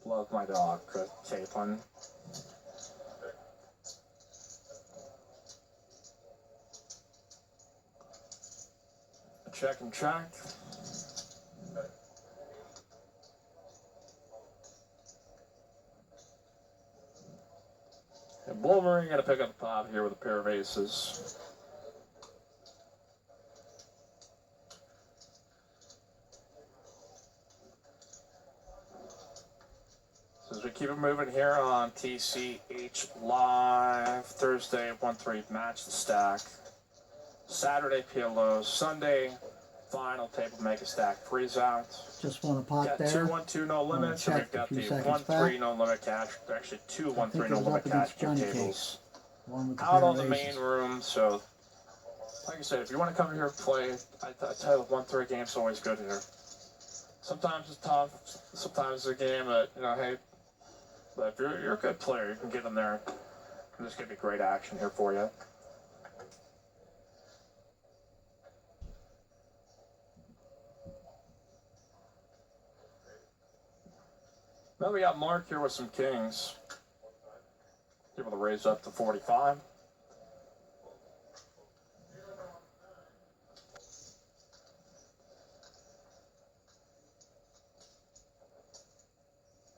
Love my dog, Caitlin. Check and check. And Wolverine gonna pick up the pot here with a pair of aces. As we keep it moving here on TCH Live, Thursday 1-3 match the stack, Saturday PLO, Sunday final table make a stack freeze out. Just want to pot Got there. 2-1-2 no limit, so we've got the 1-3 no limit cash. Actually, two 1-3 no limit cash tables out on the main room. So, like I said, if you want to come here and play, I tell you, the 1-3 game's always good here. Sometimes it's tough, sometimes it's a game that, you know, hey, but if you're a good player, you can get in there. And this could be great action here for you. Now we got Mark here with some kings. Able to raise up to 45.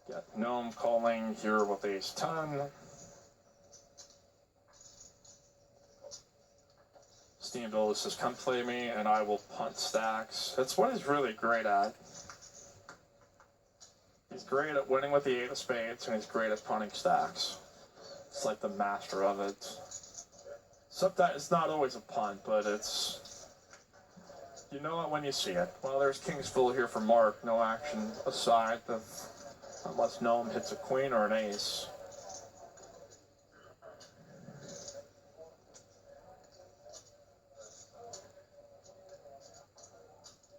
Got Gnome calling here with ace 10. Steamville says, come play me and I will punt stacks. That's what he's really great at. He's great at winning with the 8 of spades and he's great at punting stacks. It's like the master of it. Sometimes it's not always a punt, but it's, you know it when you see it. Well, there's kings full here for Mark. No action aside unless Gnome hits a queen or an ace.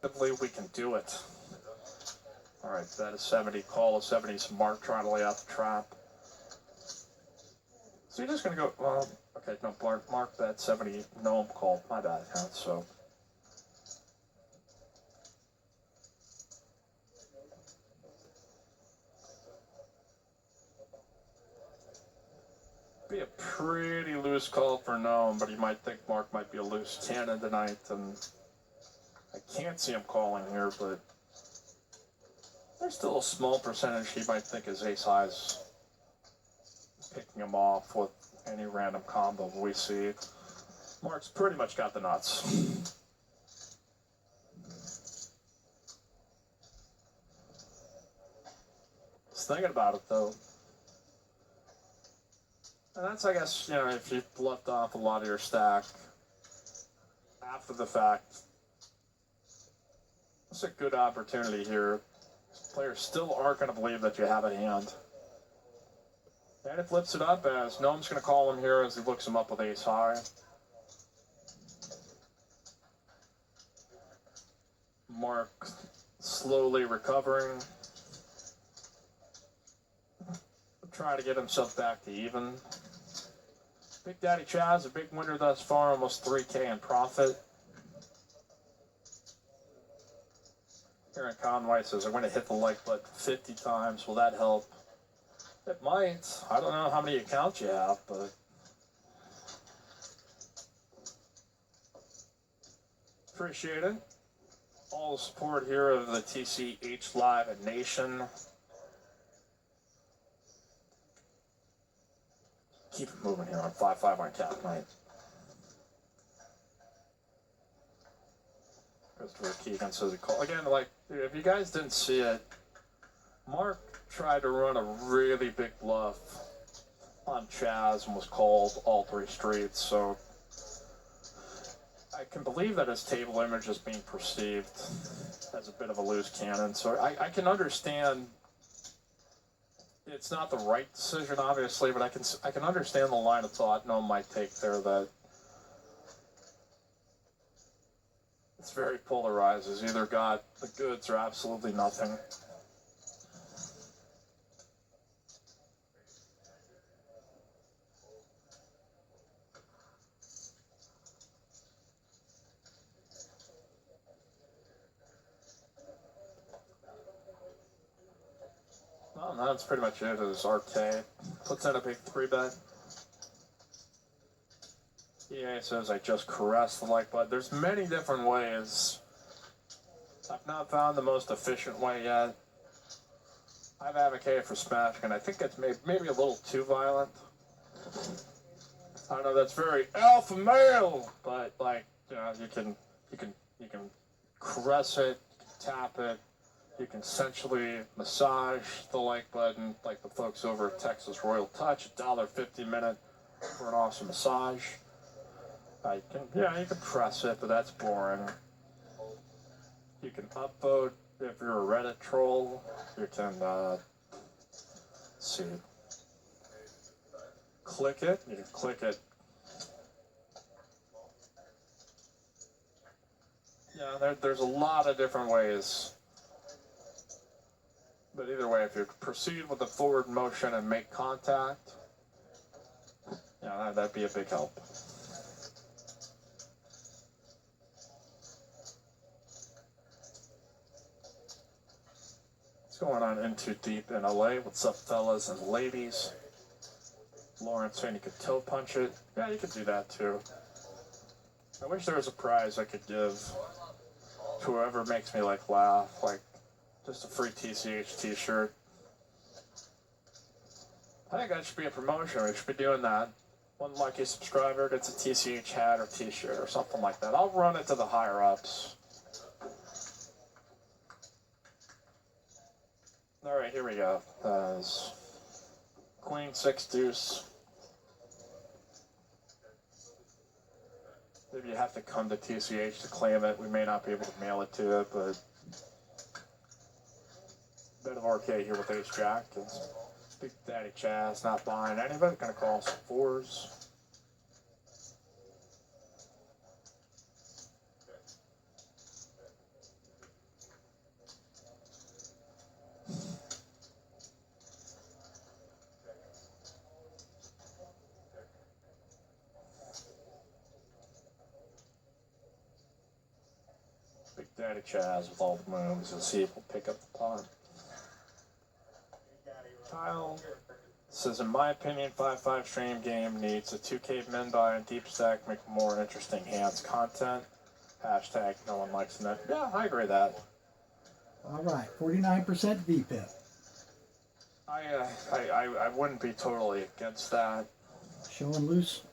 I believe we can do it. All right, bet a 70, call a 70. So Mark trying to lay out the trap. So you're just gonna go. Well, okay, no, Mark bet 70. Gnome called. My bad. So. Be a pretty loose call for Gnome, but you might think Mark might be a loose cannon tonight, and I can't see him calling here, but there's still a small percentage he might think his ace high's picking him off with any random combo we see. Mark's pretty much got the nuts. Just thinking about it though. And that's, I guess, you know, if you've left off a lot of your stack after the fact, it's a good opportunity here. Players still aren't going to believe that you have a hand. And it flips it up as Gnome's going to call him here as he looks him up with ace high. Mark slowly recovering. Trying to get himself back to even. Big Daddy Chaz, a big winner thus far, almost 3K in profit. Aaron Conway says, I'm going to hit the like button 50 times. Will that help? It might. I don't know how many accounts you have, but appreciate it. All the support here of the TCH Live and Nation. Keep it moving here on 5-5 on cap night. Christopher Keegan says he called. Again, like, if you guys didn't see it, Mark tried to run a really big bluff on Chaz and was called all 3 streets, so I can believe that his table image is being perceived as a bit of a loose cannon, so I can understand it's not the right decision, obviously, but I can understand the line of thought Gnome might take there that it's very polarized. He's either got the goods or absolutely nothing. Well, that's pretty much it. Is RK puts in a big 3-bet. EA says I just caressed the like button. There's many different ways. I've not found the most efficient way yet. I've advocated for smashing, and I think it's maybe a little too violent. I know that's very alpha male, but like, you know, you can caress it, tap it, You can essentially massage the like button like the folks over at Texas Royal Touch, $1.50 a minute for an awesome massage. You can press it, but that's boring. You can upvote if you're a Reddit troll. You can, see, click it. You can click it. Yeah, there's a lot of different ways. But either way, if you proceed with the forward motion and make contact, that'd be a big help. What's going on in Too Deep in LA? What's up, fellas and ladies? Lawrence saying you could toe punch it. Yeah, you could do that too. I wish there was a prize I could give to whoever makes me laugh, like just a free TCH t-shirt. I think that should be a promotion. We should be doing that. One lucky subscriber gets a TCH hat or t-shirt or something like that. I'll run it to the higher ups. Alright, here we go. Queen 6 deuce. Maybe you have to come to TCH to claim it. We may not be able to mail it to it, but bit of RK here with Ace Jack. Big Daddy Chaz not buying any of it. Gonna call some fours. Big Daddy Chaz with all the moves. Let's see if we'll pick up the pot. Kyle says, in my opinion, 5-5 stream game needs a 2K min buy and deep stack, make more interesting hands content. Hashtag no one likes net. Yeah, I agree with that. All right, 49% VPIP. I wouldn't be totally against that. Showing loose.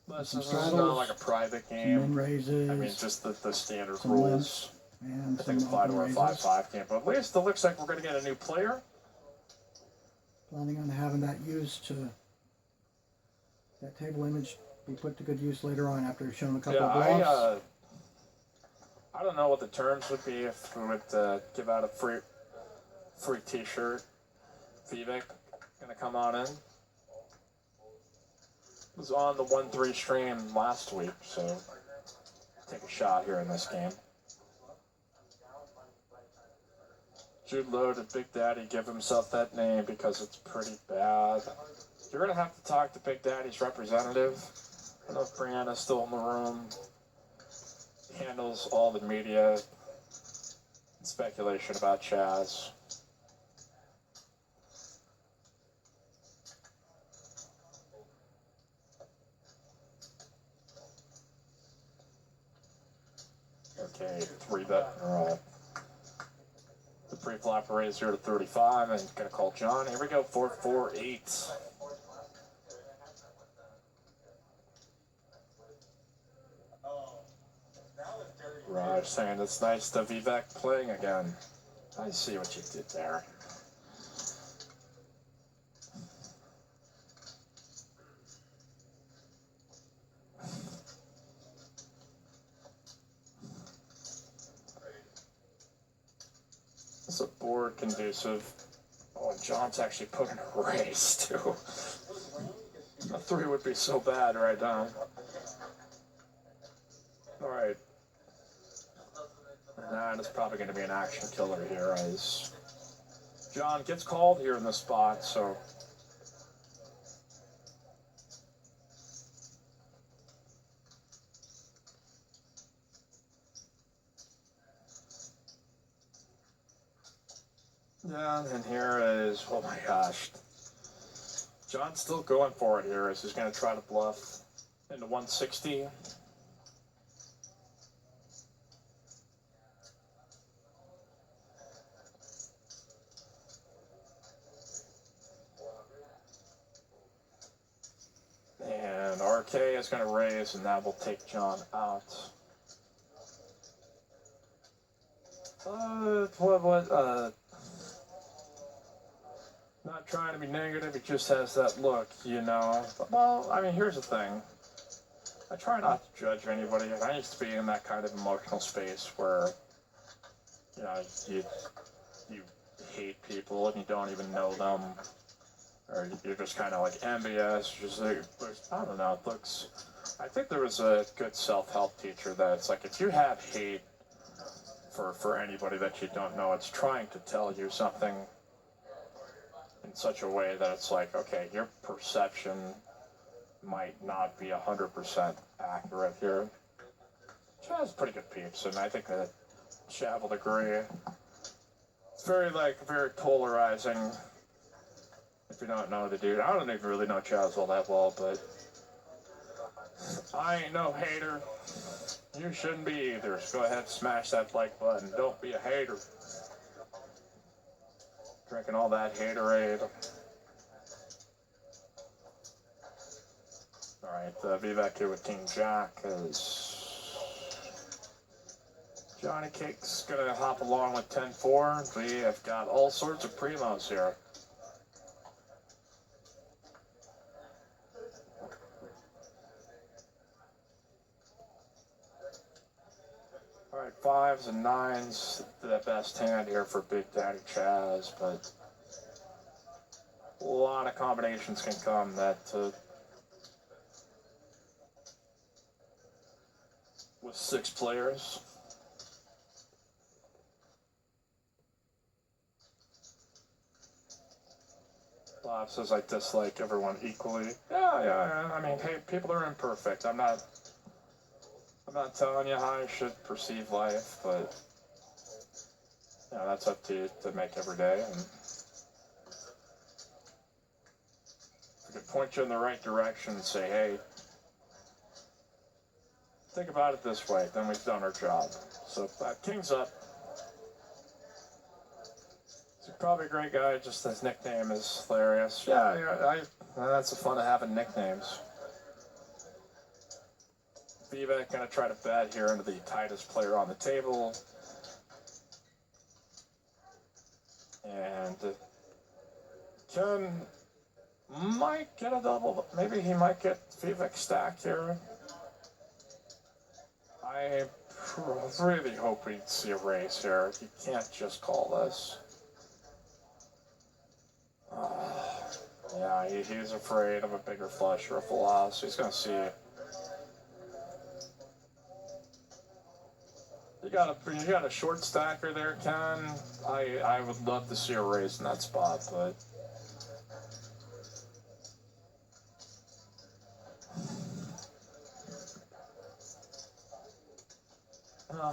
This is not like a private game. Min raises. I mean, just the standard rules. And I think apply to a 5-5 game. But at least it looks like we're going to get a new player. Planning on having that used to, that table image be put to good use later on after showing a couple of bluffs. I don't know what the terms would be if we would give out a free t-shirt. Vivek going to come on in. Was on the 1-3 stream last week, so take a shot here in this game. Jude Lowe, did Big Daddy give himself that name because it's pretty bad? You're going to have to talk to Big Daddy's representative. I don't know if Brianna's still in the room. Handles all the media and speculation about Chaz. Okay, 3-bet in a row. The pre-flop raise here to 35 and gonna call John. Here we go, 4-4-8. Raj saying it's nice to Vivek playing again. I see what you did there. It's a board conducive. Oh, and John's actually putting a raise too. A 3 would be so bad right now. Alright. 9 is probably going to be an action killer here as John gets called here in this spot, so. Yeah, and here is, oh my gosh. John's still going for it here as he's going to try to bluff into 160. And RK is going to raise, and that will take John out. Not trying to be negative, he just has that look, you know. Well, I mean, here's the thing. I try not to judge anybody. I used to be in that kind of emotional space where, you know, you hate people and you don't even know them, or you're just kind of like envious. Just like, I don't know. It looks. I think there was a good self-help teacher that it's like if you have hate for anybody that you don't know, it's trying to tell you something in such a way that it's like, okay, your perception might not be 100% accurate here. Chad's pretty good peeps, and I think that Chad will agree. It's very polarizing. If you don't know the dude, I don't even really know Chaz all that well, but I ain't no hater. You shouldn't be either. So go ahead, smash that like button. Don't be a hater. Drinking all that haterade. Alright, be back here with King Jack, because Johnny Cake's gonna hop along with 10-4. We have got all sorts of primos here. Alright, 5s and 9s, the best hand here for Big Daddy Chaz, but a lot of combinations can come that with 6 players. Bob says I dislike everyone equally. Yeah. I mean, hey, people are imperfect. I'm not telling you how you should perceive life, but you know, that's up to you to make every day. And if I could point you in the right direction and say, hey, think about it this way, then we've done our job. So King's up. He's probably a great guy, just his nickname is hilarious. Yeah, that's the fun of having nicknames. Vivek gonna try to bet here into the tightest player on the table. And Ken might get a double. Maybe he might get Vivek stacked here. I really hope we see a race here. You can't just call this. Yeah, he's afraid of a bigger flush or a full house. He's gonna see it. You got a short stacker there, Ken. I would love to see a raise in that spot, but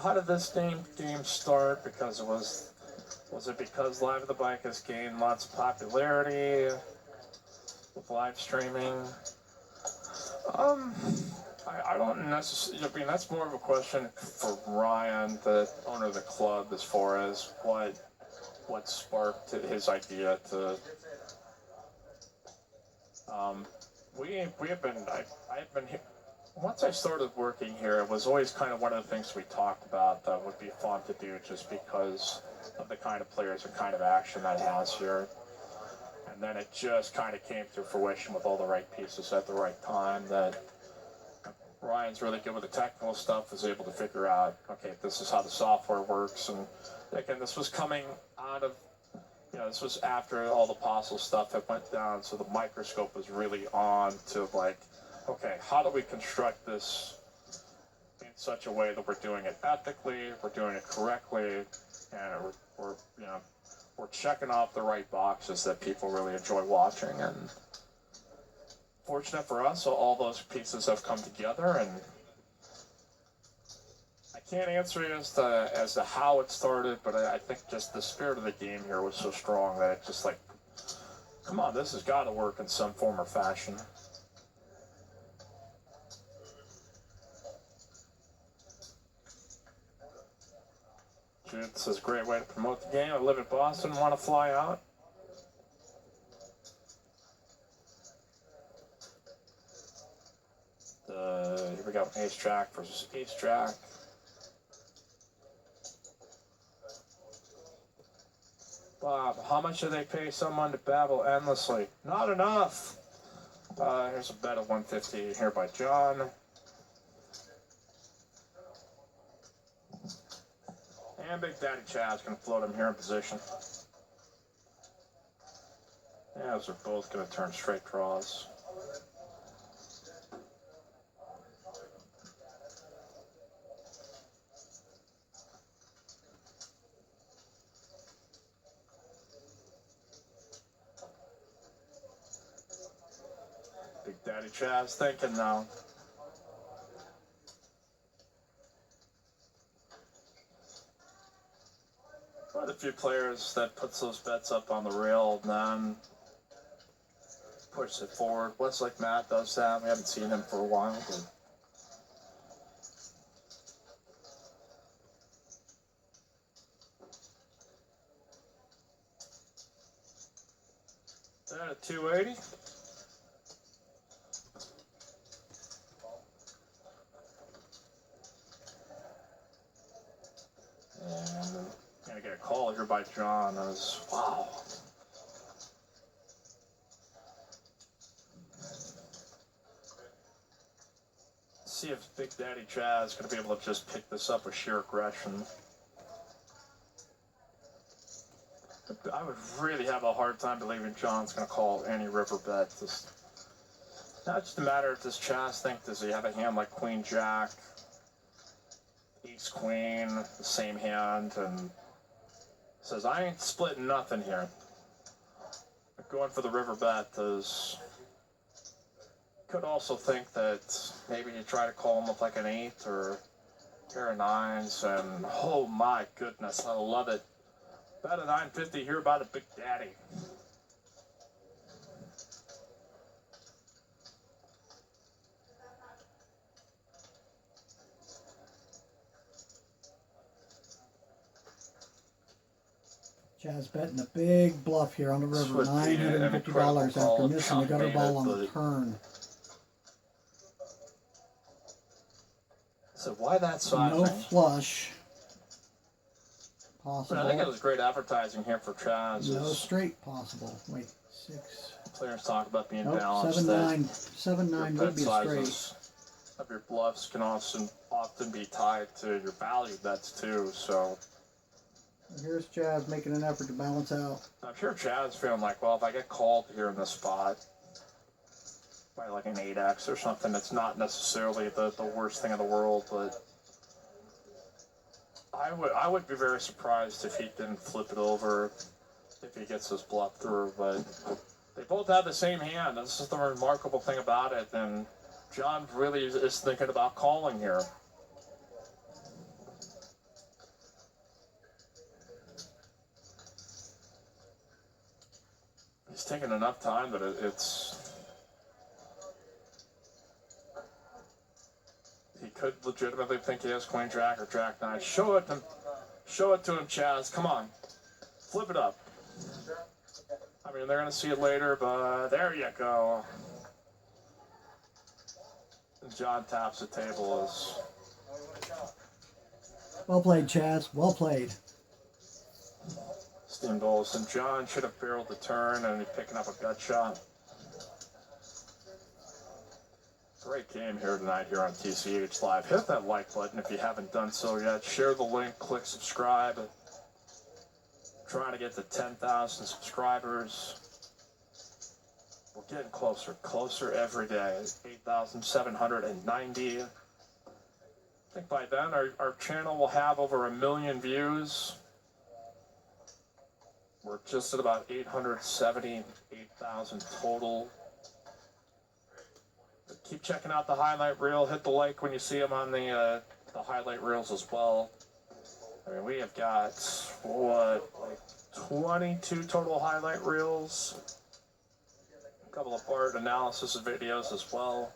how did this game start? Because was it because Live at the Bike has gained lots of popularity with live streaming? I don't necessarily. I mean, that's more of a question for Ryan, the owner of the club, as far as what sparked his idea to. We have been. I've been here. Once I started working here, it was always kind of one of the things we talked about that would be fun to do, just because of the kind of players and kind of action that it has here. And then it just kind of came to fruition with all the right pieces at the right time. That Ryan's really good with the technical stuff, was able to figure out, okay, this is how the software works. And again, this was coming out of, this was after all the Apostle stuff had went down, so the microscope was really on to like, okay, how do we construct this in such a way that we're doing it ethically, we're doing it correctly, and we're checking off the right boxes that people really enjoy watching. And fortunate for us, all those pieces have come together, and I can't answer you as to how it started, but I think just the spirit of the game here was so strong that it just like, come on, this has got to work in some form or fashion. Jude says, great way to promote the game. I live in Boston, want to fly out. Here we go, Ace Jack versus Ace Jack. Bob, how much do they pay someone to babble endlessly? Not enough. Here's a bet of 150 here by John. And Big Daddy Chad's going to float him here in position. Yeah, those are both going to turn straight draws. Big Daddy Chad's thinking now. Quite a few players that puts those bets up on the rail and then pushes it forward. What's like Matt does that. We haven't seen him for a while, but that at 280. And gonna get a call here by John as wow. See if Big Daddy Chad's gonna be able to just pick this up with sheer aggression. I would really have a hard time believing John's gonna call any river bet. Just not just a matter of does Chaz think, does he have a hand like Queen Jack, Ace Queen, the same hand, and says I ain't splitting nothing here. Going for the river bet does. Could also think that maybe you try to call him with like an 8 or pair of 9s, and oh my goodness, I love it. Bet a 950 here by the Big Daddy. Chaz betting a big bluff here on the river, $950 after missing the gutter ball on the turn. So why that sizing? No flush possible. I think it was great advertising here for Chaz. No straight possible. Wait, 6. Players talk about being Nope, balanced. 7-9 would be a straight. Of your bluffs can often be tied to your value bets too. So here's Chaz making an effort to balance out. I'm sure Chaz feeling like, well, if I get called here in this spot by like an 8x or something, it's not necessarily the worst thing in the world, but I would be very surprised if he didn't flip it over if he gets his bluff through. But they both have the same hand. This is the remarkable thing about it. And John really is thinking about calling here. He's taking enough time that it's. He could legitimately think he has Queen Jack or Jack 9. Show it to him, Chaz. Come on. Flip it up. I mean, they're going to see it later, but there you go. And John taps the table as... Well played, Chaz. Well played. Steamed Olsen. John should have barreled the turn and he's picking up a gut shot. Great game here tonight here on TCH Live. Hit that like button if you haven't done so yet. Share the link, click subscribe. Trying to get to 10,000 subscribers. We're getting closer every day. 8,790. I think by then our channel will have over 1 million views. We're just at about 878,000 total. Keep checking out the highlight reel. Hit the like when you see them on the highlight reels as well. I mean, we have got, what, like 22 total highlight reels. A couple of part analysis videos as well.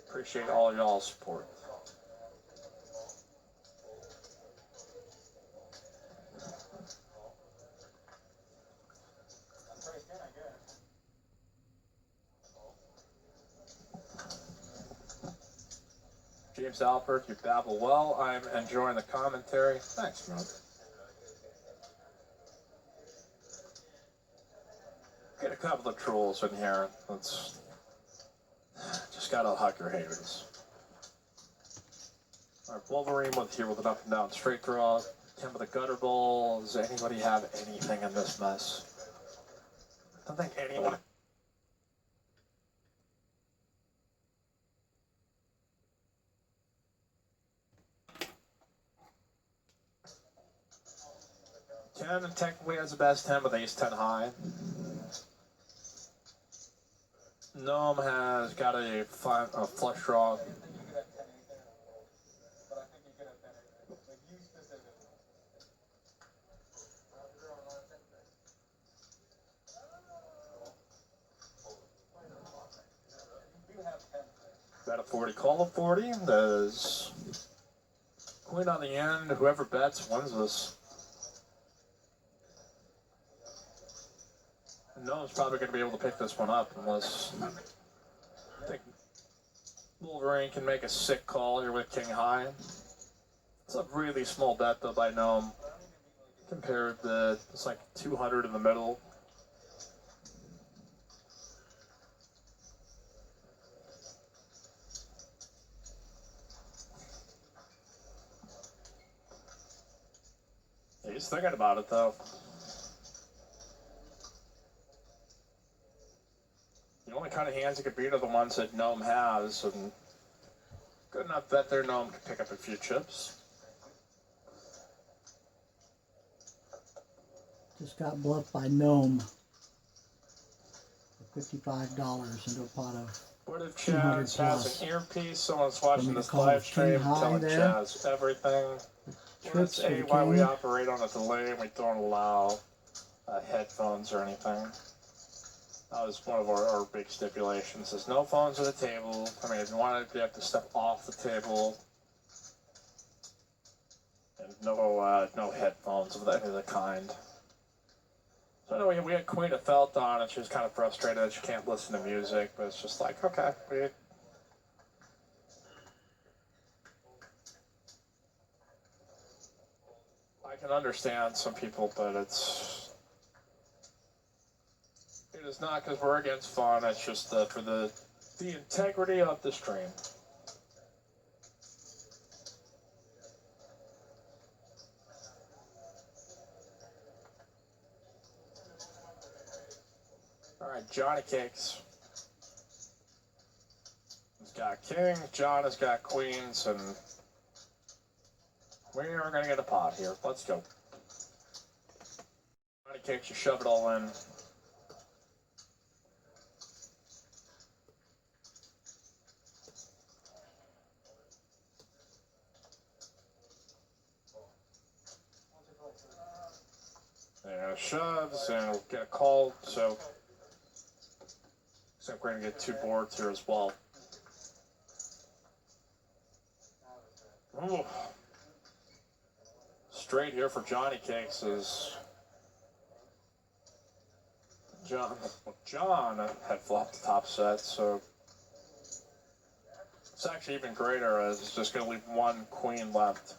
Appreciate all y'all's support. James Alpert, you babble well. I'm enjoying the commentary. Thanks, man. couple of trolls in here. Let's just gotta hug your haters. Alright, Wolverine with here with an up and down straight draw. 10 with a gutter ball. Does anybody have anything in this mess? I don't think anyone. Ten technically has the best 10 with ace 10 high. Gnome has got a flush draw. Bet a 40, call a 40. There's queen on the end. Whoever bets wins this. Gnome's probably going to be able to pick this one up unless I think Wolverine can make a sick call here with king high. It's a really small bet though by Gnome compared to it's like 200 in the middle. He's thinking about it though. The only kind of hands he could beat are the ones that Gnome has, and good enough bet there Gnome can pick up a few chips. Just got bluffed by Gnome for $55 into a pot of What if 200 Chaz plus. has an earpiece? Someone's watching this call live king stream high telling there. Chaz everything. Trips Let's for say the why we king. operate on a delay and we don't allow headphones or anything. That was one of our big stipulations. There's no phones at the table. I mean, if you want to, you have to step off the table. And no headphones of any of the kind. So anyway, we had Queen of Felt on, and she was kind of frustrated that she can't listen to music, but it's just like, okay, I can understand some people, but it is not because we're against fun, it's just for the integrity of the stream. Alright, Johnny Cakes. He's got king, John has got queens, and we are going to get a pot here. Let's go. Johnny Cakes, you shove it all in. There shoves, and we'll get a call, so looks like we're going to get two boards here as well. Ooh. Straight here for Johnny Cakes is John had flopped the top set, so it's actually even greater as it's just going to leave one queen left.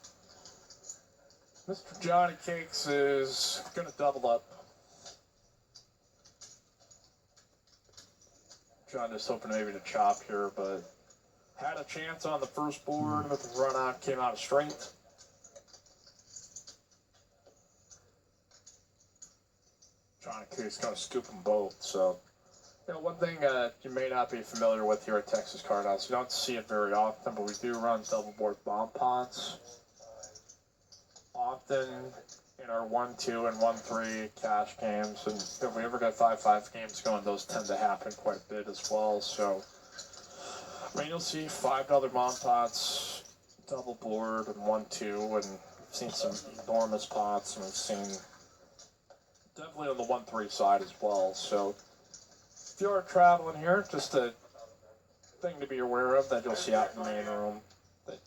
Mr. Johnny Cakes is going to double up. John just hoping maybe to chop here, but had a chance on the first board, but the run out came out straight. Johnny Cakes going to scoop them both, so. You know, one thing you may not be familiar with here at Texas Card House, you don't see it very often, but we do run double board bomb pots. Often in our 1-2 and 1-3 cash games, and if we ever get 5-5 games going, those tend to happen quite a bit as well. So, I mean, you'll see $5 bomb pots, double board, and 1-2, and we've seen some enormous pots, and we've seen definitely on the 1-3 side as well. So, if you're traveling here, just a thing to be aware of that you'll see out in the main room. That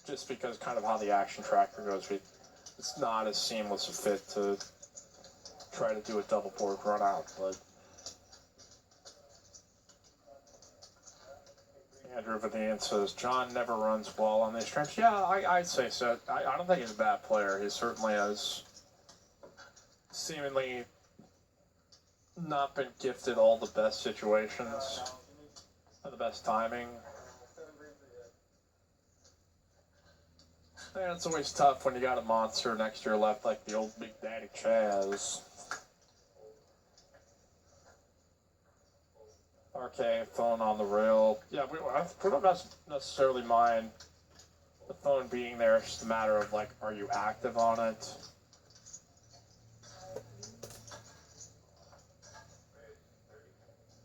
just because kind of how the action tracker goes, it's not as seamless a fit to try to do a double board run out, but Andrew Vadine says, John never runs well on these streams. Yeah, I'd say so. I don't think he's a bad player. He certainly has seemingly not been gifted all the best situations or the best timing. And it's always tough when you got a monster next to your left like the old Big Daddy Chaz. Okay, phone on the rail. Yeah, we don't necessarily mind the phone being there. It's just a matter of, like, are you active on it?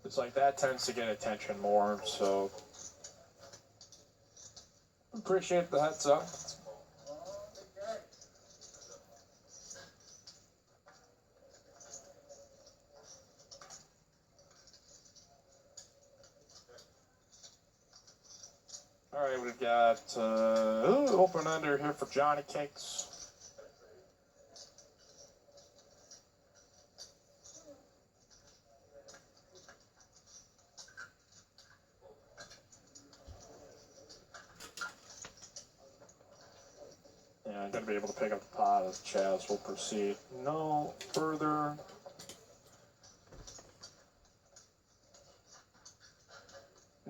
It's like that tends to get attention more, so appreciate the heads up. Alright, we've got open under here for Johnny Cakes. Yeah, I'm going to be able to pick up the pot as Chaz will proceed no further.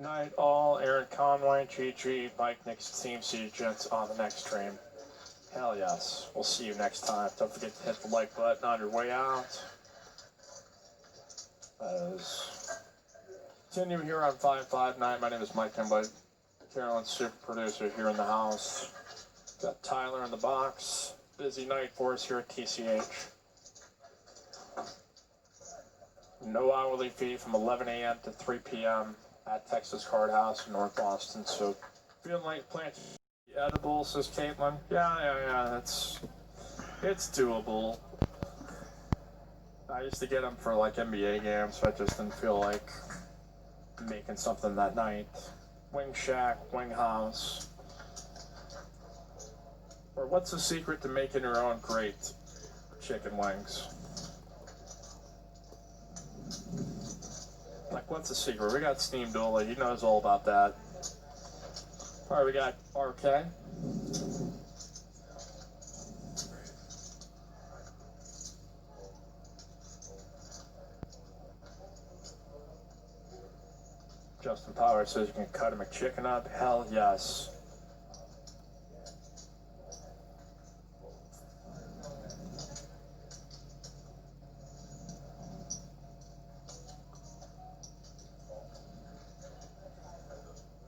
Night all, Aaron Conway, GG, Mike, Nick's Team, see you gents on the next stream. Hell yes, we'll see you next time. Don't forget to hit the like button on your way out. Continue here on 559. My name is Mike Kembley, Carolyn's super producer here in the house. Got Tyler in the box. Busy night for us here at TCH. No hourly fee from 11 a.m. to 3 p.m. at Texas Card House in North Boston. So, feeling like planting edible, says Caitlin. Yeah, it's doable. I used to get them for like NBA games, so I just didn't feel like making something that night. Wing Shack, Wing House. Or what's the secret to making your own great chicken wings? Like, what's the secret? We got Steam Dooley. He knows all about that. All right, we got RK. Justin Power says you can cut a McChicken up. Hell yes.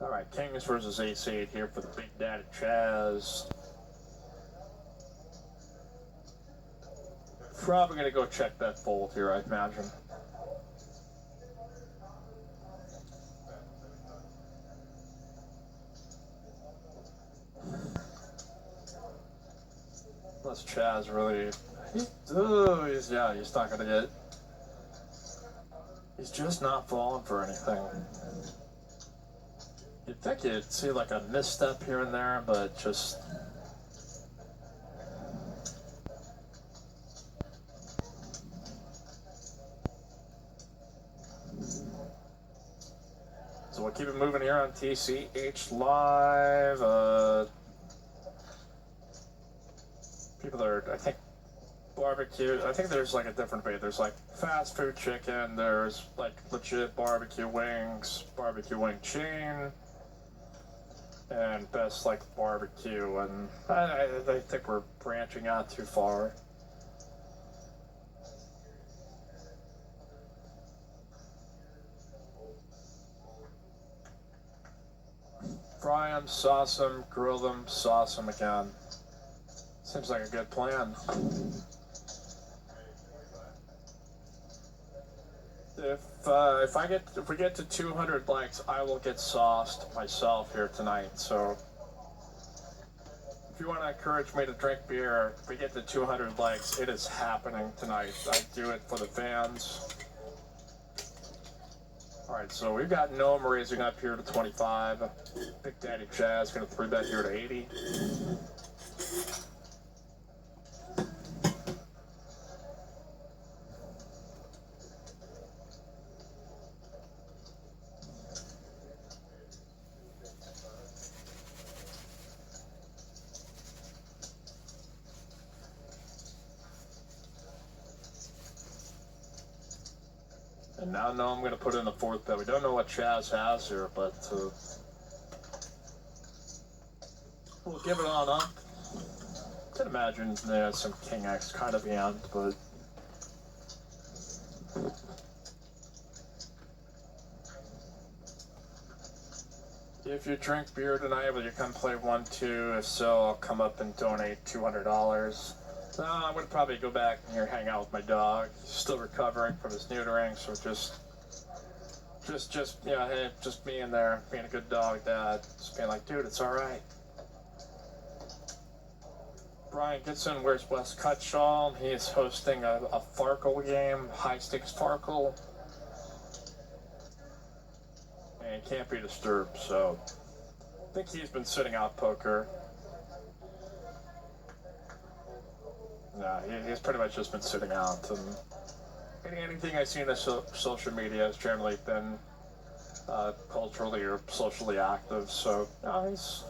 All right, Kings versus AC here for the Big Daddy Chaz. Probably gonna go check that fold here, I imagine. Unless Chaz really, he's not gonna get. He's just not falling for anything. You'd think you'd see like a misstep here and there, but just. So we'll keep it moving here on TCH Live. People are, I think, barbecue. I think there's like a different way. There's like fast food chicken. There's like legit barbecue wings, barbecue wing chain, and best like barbecue. And I think we're branching out too far. Fry them, sauce them, grill them, sauce them again. Seems like a good plan. If we get to 200 likes, I will get sauced myself here tonight. So if you want to encourage me to drink beer, if we get to 200 likes, it is happening tonight. I do it for the fans. All right, so we've got Gnome raising up here to 25. Big Daddy Chaz going to 3-bet here to 80. And now I'm going to put in the fourth pet. We don't know what Chaz has here, but we'll give it on up. I can imagine there's some King X kind of hand, but if you drink beer tonight, will you come play 1-2? If so, I'll come up and donate $200. I'm going to probably go back and here hang out with my dog. He's still recovering from his neutering, so just yeah, hey, just me in there, being a good dog dad. Just being like, dude, it's alright. Brian Gibson wears West Cutshaw. He is hosting a Farkle game, high stakes Farkle. And can't be disturbed, so I think he's been sitting out poker. Yeah, he's pretty much just been sitting out, and anything I see in the social media has generally been culturally or socially active, so he's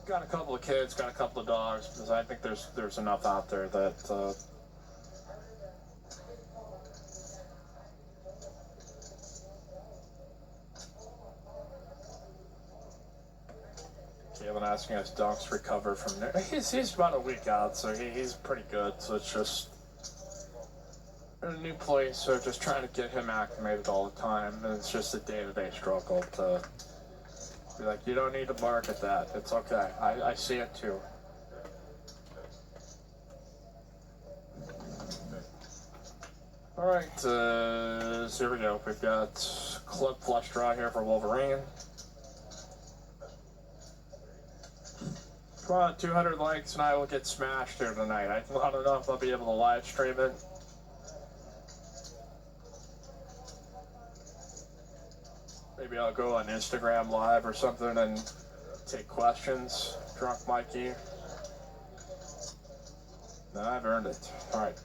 got a couple of kids, got a couple of dogs, because I think there's enough out there that Kevin asking us dogs recover from there. He's about a week out, so he's pretty good. So it's just in a new place, so just trying to get him acclimated all the time, and it's just a day-to-day struggle to be like, you don't need to bark at that. It's okay. I see it too. All right, so here we go. We've got club flush draw here for Wolverine. Come on, 200 likes and I will get smashed here tonight. I don't know if I'll be able to live stream it. Maybe I'll go on Instagram live or something and take questions. Drunk Mikey. No, I've earned it. All right.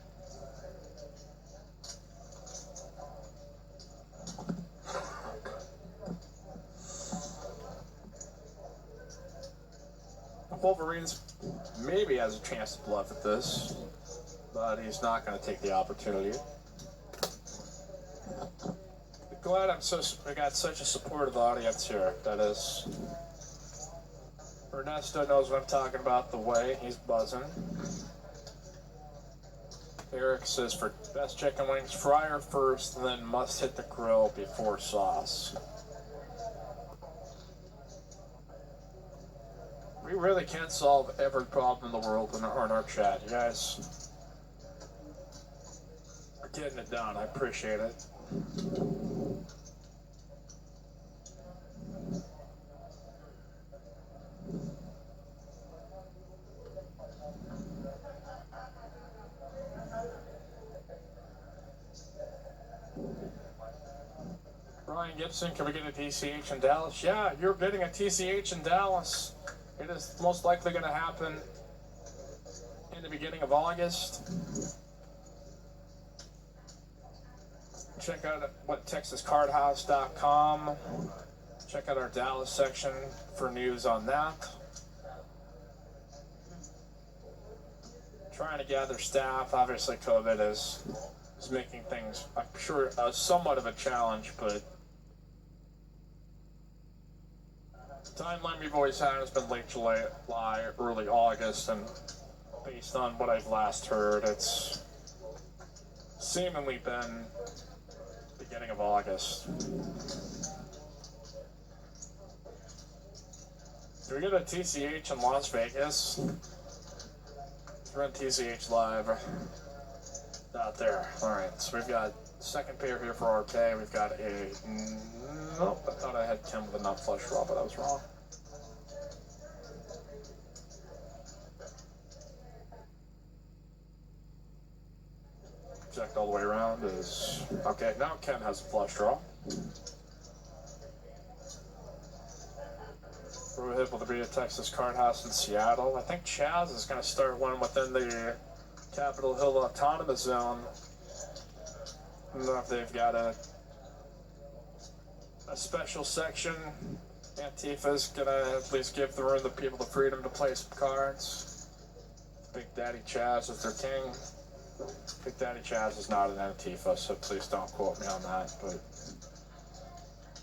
Wolverine's maybe has a chance to bluff at this, but he's not going to take the opportunity. Glad I got such a supportive audience here. That is, Ernesto knows what I'm talking about. The way he's buzzing. Eric says for best chicken wings, fryer first, then must hit the grill before sauce. We really can't solve every problem in the world in our chat. You guys are getting it done. I appreciate it. Brian Gibson, can we get a TCH in Dallas? Yeah, you're getting a TCH in Dallas. It is most likely going to happen in the beginning of August. Check out what TexasCardHouse.com. Check out our Dallas section for news on that. Trying to gather staff. Obviously, COVID is making things, I'm sure, somewhat of a challenge, but the timeline we've always had has been late July, early August, and based on what I've last heard, it's seemingly been beginning of August. Do we get a TCH in Las Vegas? Let's run TCH live out there. Alright, so we've got second pair here for our pay. We've got a... Nope, I thought I had 10 with a nut flush draw, but I was wrong. Checked all the way around is... Okay, now Ken has a flush draw. We're able to be at Texas Card House in Seattle. I think Chaz is going to start one within the Capitol Hill Autonomous Zone. I don't know if they've got a special section. Antifa's gonna at least give the people the freedom to play some cards. Big Daddy Chaz is their king. Big Daddy Chaz is not an Antifa, so please don't quote me on that. But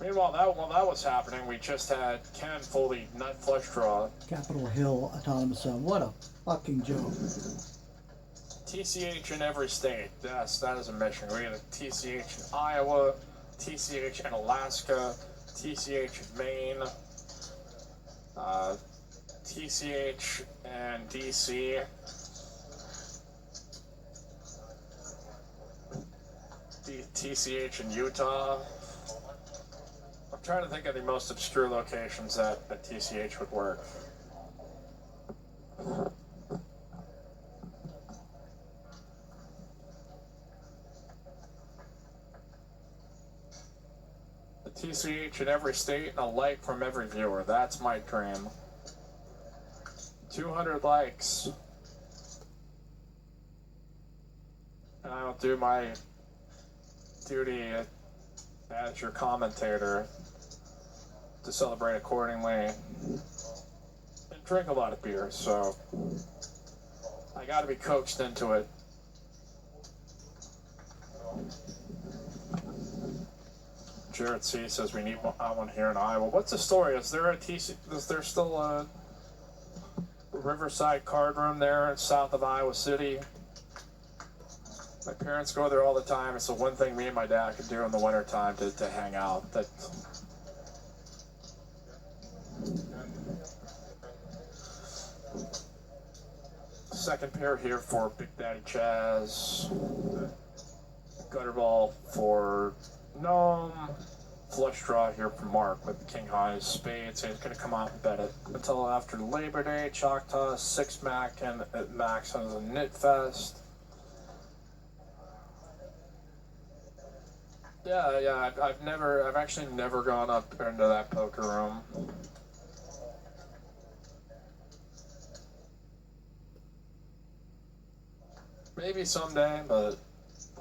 meanwhile, while that was happening, we just had Ken Foley Nut Flush Draw. Capitol Hill Autonomous Zone. What a fucking joke. TCH in every state. Yes, that is a mission. We got a TCH in Iowa, TCH in Alaska, TCH in Maine, TCH in DC, TCH in Utah. I'm trying to think of the most obscure locations that a TCH would work. A TCH in every state and a like from every viewer. That's my dream. 200 likes. And I'll do my duty as your commentator to celebrate accordingly and drink a lot of beer, so I gotta be coaxed into it. Jared C says we need one here in Iowa. What's the story? Is there still a Riverside card room there south of Iowa City? My parents go there all the time. It's the one thing me and my dad can do in the wintertime to hang out. Second pair here for Big Daddy Chaz. Gutter ball for Gnome. Flush draw here for Mark with King High Spades. He's going to come out and bet it until after Labor Day. Choctaw, 6 Mac, and at Max has a Knit Fest. Yeah, I've actually never gone up into that poker room. Maybe someday, but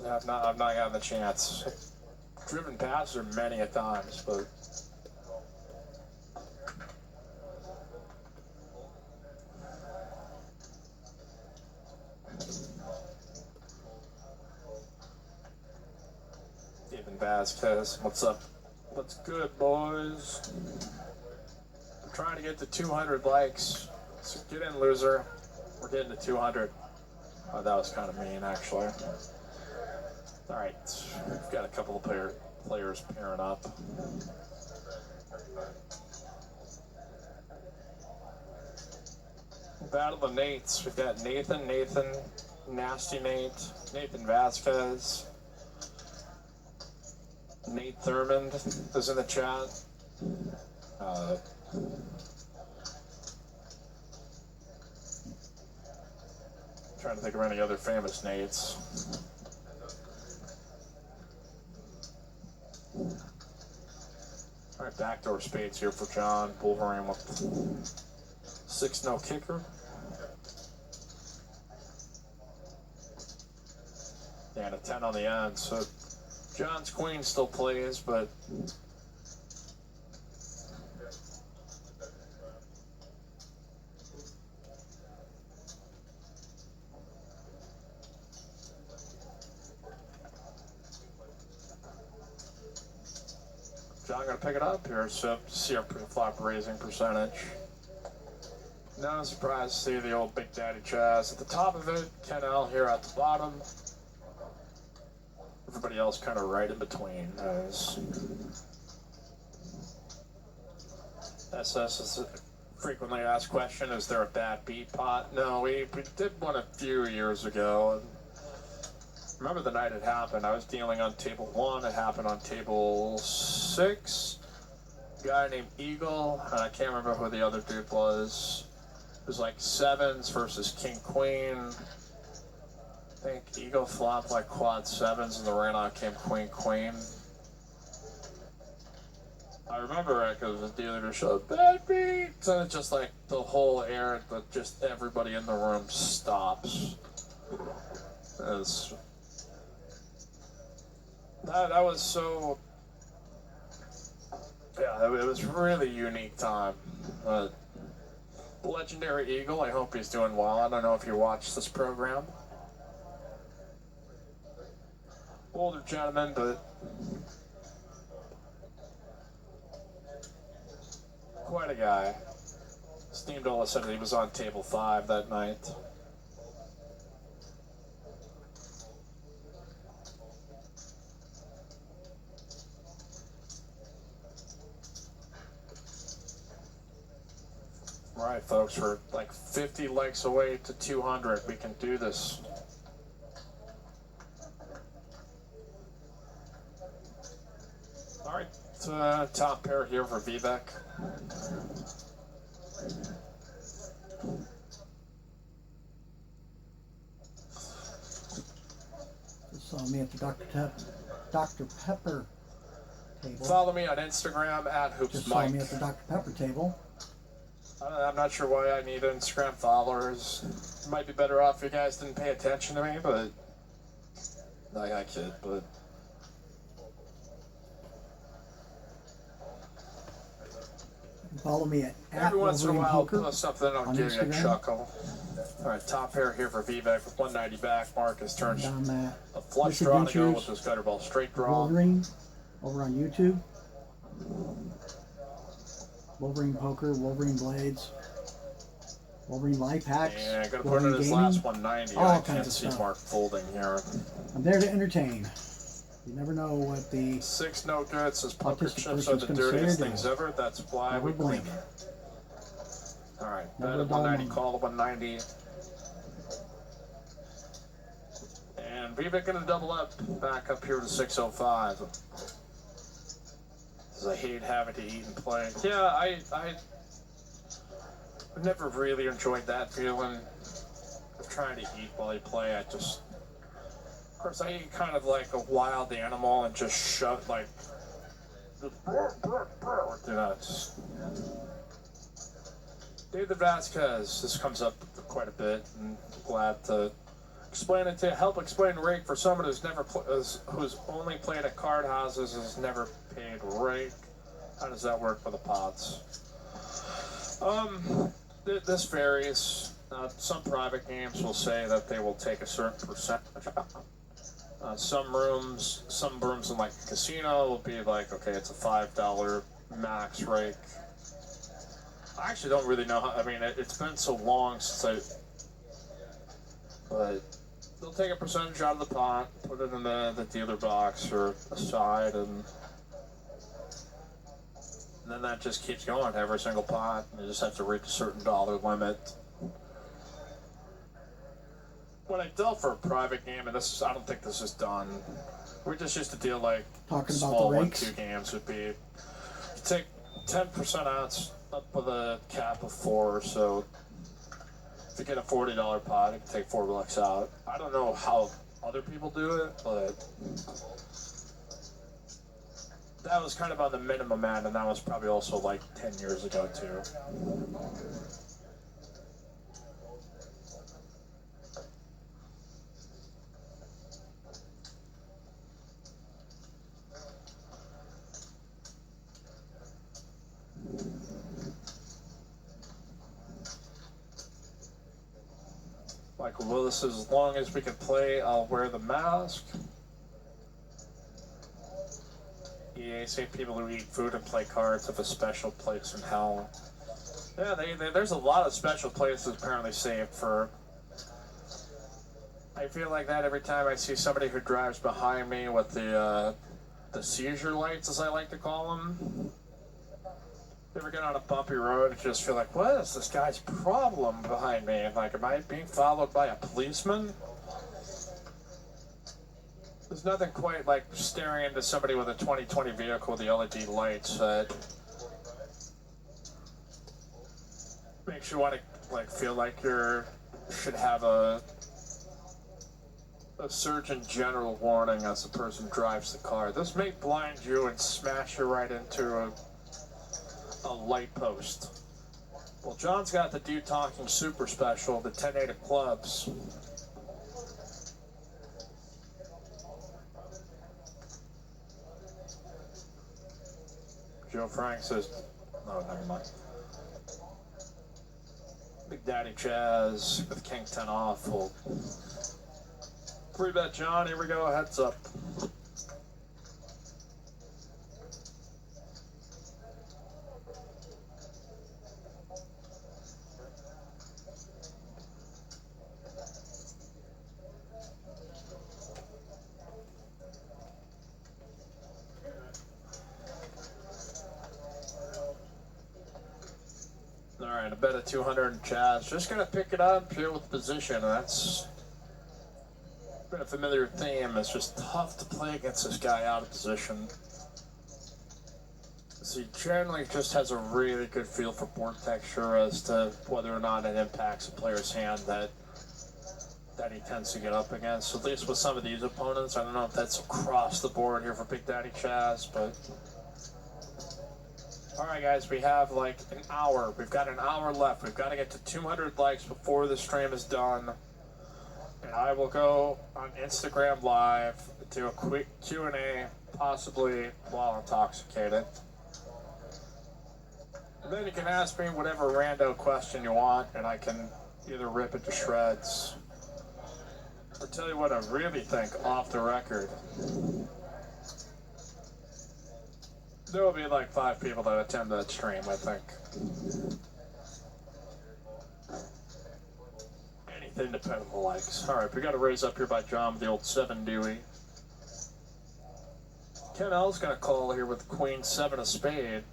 I've not gotten the chance. I've driven past there many a times, but Even Vasquez, what's up? What's good, boys? I'm trying to get to 200 likes. So get in, loser. We're getting to 200. Oh, that was kind of mean, actually. All right, we've got a couple of players pairing up. Battle of the Nates. We've got Nathan, Nasty Nate, Nathan Vasquez, Nate Thurmond is in the chat. Trying to think of any other famous Nates. All right, backdoor spades here for John Wolverine with 6-no kicker. And a 10 on the end. So John's queen still plays, but John gonna pick it up here, so see our pre-flop raising percentage. No surprise to see the old Big Daddy Chaz at the top of it, Ken L here at the bottom. Everybody else kind of right in between. SS is a frequently asked question, is there a bad beat pot? No, we did one a few years ago. Remember the night it happened, I was dealing on table 1, it happened on table 6. A guy named Eagle, and I can't remember who the other dude was. It was like 7s versus King Queen. I think Eagle flopped like quad 7s and the ran-out came Queen Queen. I remember it because the dealer just showed bad beats, and it's just like the whole air, but just everybody in the room stops. That was so, yeah, it was a really unique time. Legendary Eagle, I hope he's doing well. I don't know if you watched this program. older gentleman, but quite a guy. Steamdoll said he was on table 5 that night. All right, folks, we're like 50 likes away to 200. We can do this. All right, top pair here for Vivek. Just saw me at the Dr. Pepper table. Follow me on Instagram at HoopsMike. Just saw me at the Dr. Pepper table. I'm not sure why I need Instagram followers. It might be better off if you guys didn't pay attention to me, but I kid, but Follow me at every once in a while I'll Poker post something that'll give you a chuckle. Alright, top pair here for Vivek with 190 back. Marcus turns a flush draw to go with his gutter ball straight draw. Wolverine over on YouTube. Wolverine Poker, Wolverine Blades, Wolverine Life Hacks. Yeah, I'm gonna put Wolverine in his Gaming, last 190. all I kinds can't of see stuff. Mark folding here. I'm there to entertain. You never know what the 6 no good says poker autistic chips are person's the gonna say or dirtiest do. things ever. That's why Never we blink. clean. Alright, bet Never at a dull 190, moment. call at 190. And Vivek gonna double up, back up here to 605. Because I hate having to eat and play. Yeah, I never really enjoyed that feeling of trying to eat while you play. Of course, I eat kind of like a wild animal and just shove, like, David Vasquez, this comes up quite a bit, and glad to explain it to help explain rake for someone who's who's only played at card houses, has never paid rake. How does that work for the pots? This varies. Some private games will say that they will take a certain percentage out. Some rooms in like a casino will be like, okay, it's a $5 max rake. I actually don't really know how. I mean, it's been so long since but they'll take a percentage out of the pot, put it in the dealer box or aside, and then that just keeps going every single pot. You just have to reach a certain dollar limit. When I dealt for a private game, and I don't think this is done. We just used to deal like Talking about small the rakes? 1-2 games would be, you take 10% out up with a cap of 4, so if you get a $40 pot, you can take $4 out. I don't know how other people do it, but that was kind of on the minimum end, and that was probably also like 10 years ago too. Michael Willis says, as long as we can play, I'll wear the mask. EA say people who eat food and play cards have a special place in hell. Yeah, there's a lot of special places apparently saved for. I feel like that every time I see somebody who drives behind me with the seizure lights, as I like to call them. You ever get on a bumpy road and just feel like, what is this guy's problem behind me? Like, am I being followed by a policeman? There's nothing quite like staring into somebody with a 2020 vehicle with the LED lights that makes you want to like feel like should have a Surgeon General warning as the person drives the car. This may blind you and smash you right into a light post. Well, John's got the Dude Talking Super Special, the 10-8 of clubs. Joe Frank says, no, never mind. Big Daddy Chaz with King 10 off will Free bet, John. Here we go. Heads up. All right, a bet of 200 in Chaz. Just gonna pick it up here with position. That's been a familiar theme. It's just tough to play against this guy out of position. So he generally just has a really good feel for board texture as to whether or not it impacts a player's hand that he tends to get up against. So at least with some of these opponents, I don't know if that's across the board here for Big Daddy Chaz, but all right, guys, we have like an hour. We've got an hour left. We've got to get to 200 likes before the stream is done. And I will go on Instagram Live, do a quick Q&A, possibly while intoxicated. And then you can ask me whatever rando question you want, and I can either rip it to shreds or tell you what I really think off the record. There will be like 5 people that attend that stream, I think. Anything depending on the likes. All right, we got a raise up here by John with the old 7 Dewey. Ken L's going to call here with Queen 7 of spade.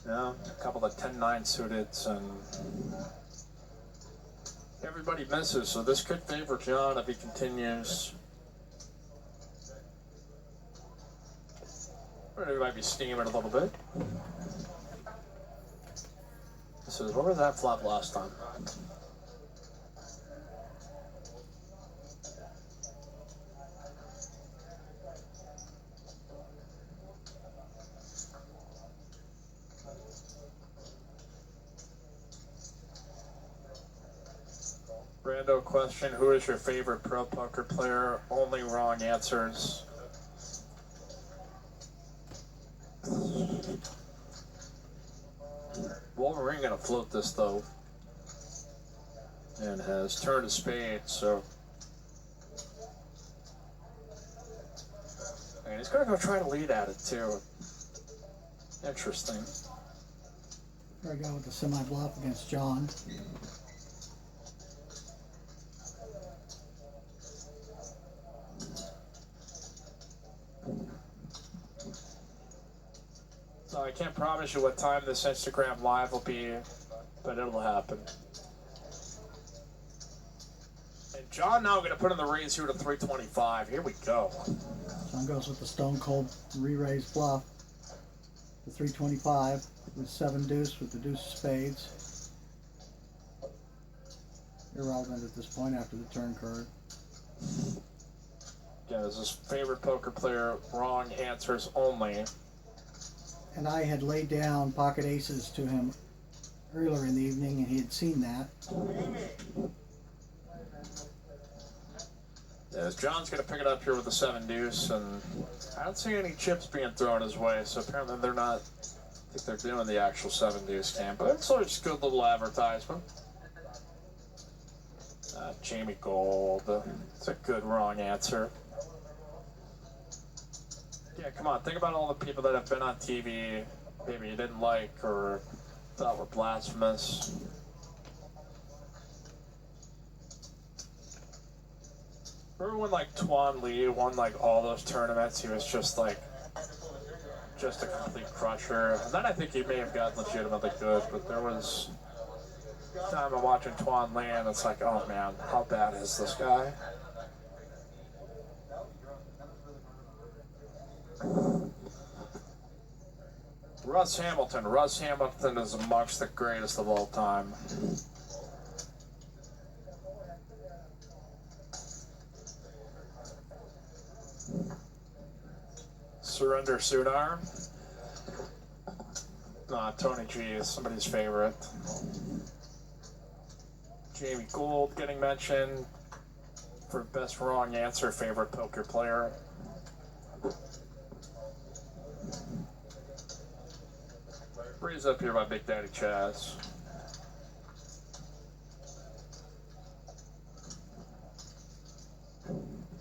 Yeah, a couple of 10-9 suited, and everybody misses, so this could favor John if he continues. Or he might be steaming a little bit. This is, what was that flop last time? Rando question, who is your favorite pro poker player? Only wrong answers. Wolverine gonna float this though. And has turned a spade, so. And he's gonna go try to lead at it too. Interesting. There we go with the semi-bluff against John. So I can't promise you what time this Instagram Live will be, but it'll happen. And John now going to put in the raise here to 325. Here we go. John goes with the stone cold re-raise bluff. The 325 with 7 deuce with the deuce of spades. Irrelevant at this point after the turn card. Yeah, this is his favorite poker player. Wrong answers only. And I had laid down pocket aces to him earlier in the evening, and he had seen that. Yes, John's going to pick it up here with the 7 deuce, and I don't see any chips being thrown his way, so apparently they're not, I think they're doing the actual 7 deuce game, but it's always a good little advertisement. Jamie Gold, it's a good wrong answer. Yeah, come on, think about all the people that have been on TV, maybe you didn't like or thought were blasphemous. Remember when like Tuan Lee won like all those tournaments? He was just like, just a complete crusher. And then I think he may have gotten legitimately good, but there was a time of watching Tuan Lee and it's like, oh man, how bad is this guy? Russ Hamilton. Russ Hamilton is amongst the greatest of all time. Surrender Sudar. Tony G is somebody's favorite. Jamie Gould getting mentioned for best wrong answer, favorite poker player. Raise up here by Big Daddy Chaz.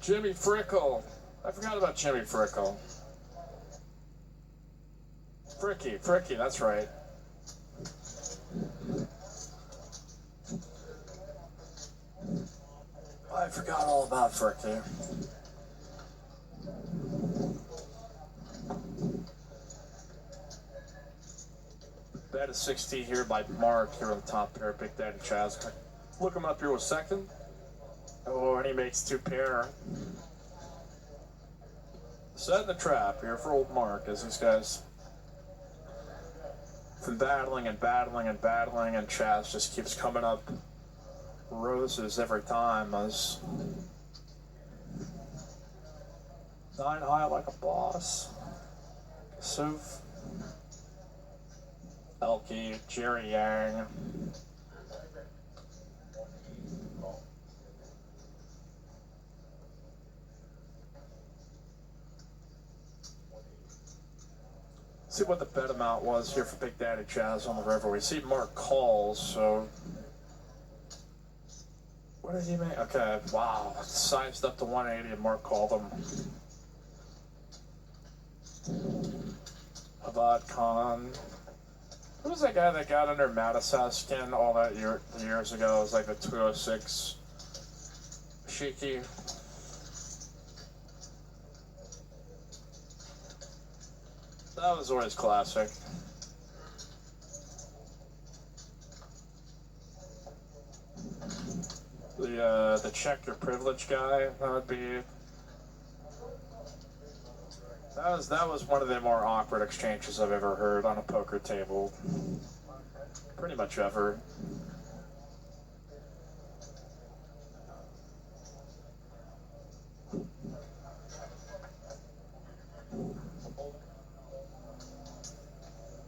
Jimmy Frickle. I forgot about Jimmy Frickle. Fricky, that's right. I forgot all about Fricky. Bet is 60 here by Mark here on the top pair, Big Daddy Chaz. Look him up here with second. Oh, and he makes two pair. Setting the trap here for old Mark as these guys been battling and Chaz just keeps coming up roses every time as 9 high like a boss. Suv, Elkie, Jerry Yang. See what the bet amount was here for Big Daddy Chaz on the river. We see Mark calls, so what did he make? Okay, wow, sized up to 180 and Mark called him. Avad Khan. Who was that guy that got under Mattis's skin all that years ago? It was like the 206 Shiki. That was always classic. The check your privilege guy, that would be. That was one of the more awkward exchanges I've ever heard on a poker table. Pretty much ever.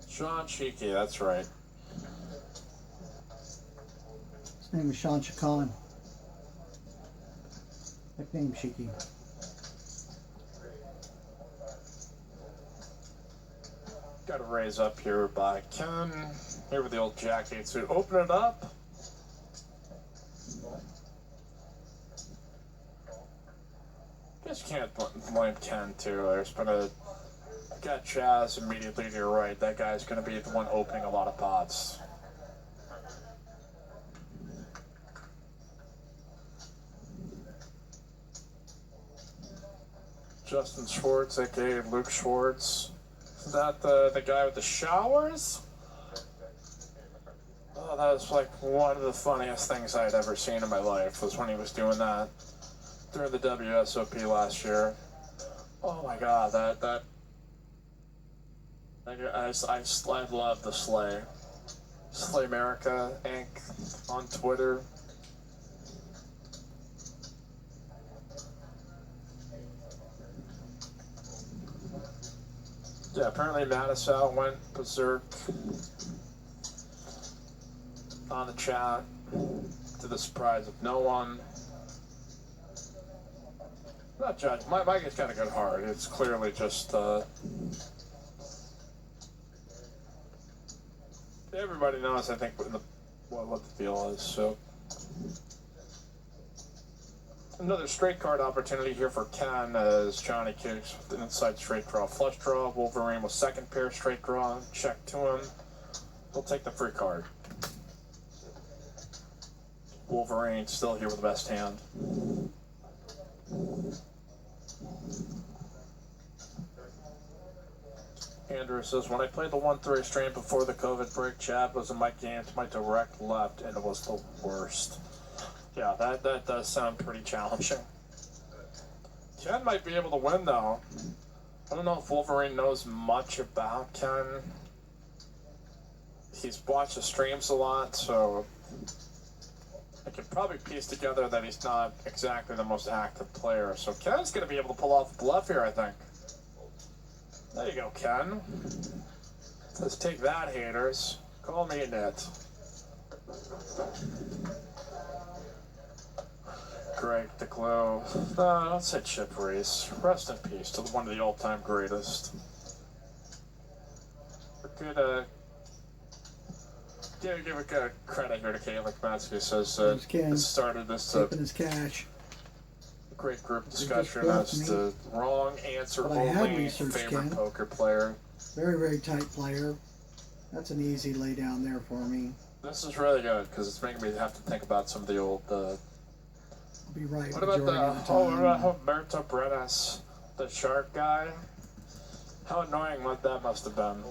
Sean Cheeky, that's right. His name is Sean Chacon. Nickname Shiki. Got to raise up here by Ken. Here with the old Jack 8 suit. Open it up. Guess you can't blame Ken too. There's been a. Got Chaz immediately to your right. That guy's going to be the one opening a lot of pots. Justin Schwartz, aka Luke Schwartz. Is that the guy with the showers? Oh, that was like one of the funniest things I'd ever seen in my life was when he was doing that during the WSOP last year. Oh my god, I love the Slay. Slay America Inc. on Twitter. Yeah, apparently Mattisau went berserk on the chat to the surprise of no one. Not judging. Mike has got a good heart. It's clearly just everybody knows, I think, what the deal is. So another straight card opportunity here for Ken as Johnny kicks with an inside straight draw, flush draw. Wolverine with second pair straight draw. Check to him. He'll take the free card. Wolverine still here with the best hand. Andrew says, when I played the 1-3 stream before the COVID break, Chad was in my game to my direct left, and it was the worst. Yeah, that does sound pretty challenging. Ken might be able to win, though. I don't know if Wolverine knows much about Ken. He's watched the streams a lot, so I can probably piece together that he's not exactly the most active player. So Ken's going to be able to pull off a bluff here, I think. There you go, Ken. Let's take that, haters. Call me a nit. Greg DeClo. No, don't say Chip Reese. Rest in peace to one of the all-time greatest. give a credit here to Caitlin Kamatsky, who says There's Ken, it started this keeping his cash. great group He discussion just as bluffed the wrong answer But I have only researched favorite Ken. poker player. Very, very tight player. That's an easy lay down there for me. This is really good because it's making me have to think about some of the old. I'll be right. What about Humberto Brenes, the shark guy? How annoying that must have been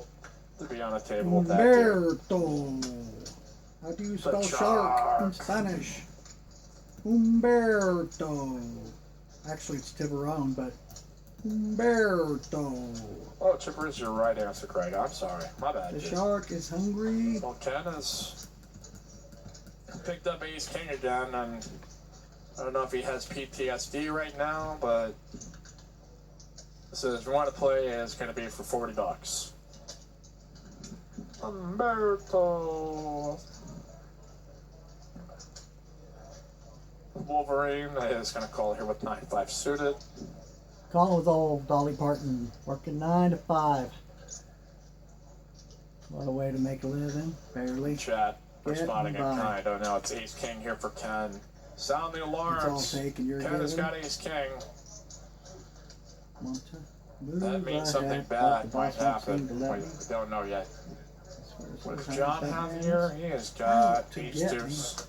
to be on a table with that dude. Humberto. How do you spell shark in Spanish? Humberto. Actually, it's Tiburon, but Humberto. Oh, Chipper is your right answer, Craig. I'm sorry. My bad. The shark is hungry. Well, Ken has picked up Ace King again, and I don't know if he has PTSD right now, but says if you want to play, it's going to be for $40. Humberto. Wolverine is going to call here with 9-5 suited. Calling with old Dolly Parton, working 9 to 5. What a way to make a living, barely. Chat, responding in kind. Oh no, it's Ace King here for Ken. Sound the alarms. It's all taken, you're Ken has got Ace King. That means Move something ahead, bad the might boss won't happen. seem to let We me. don't know yet. What does Time John to have shake here? hands. He has got to Ace get Deuce.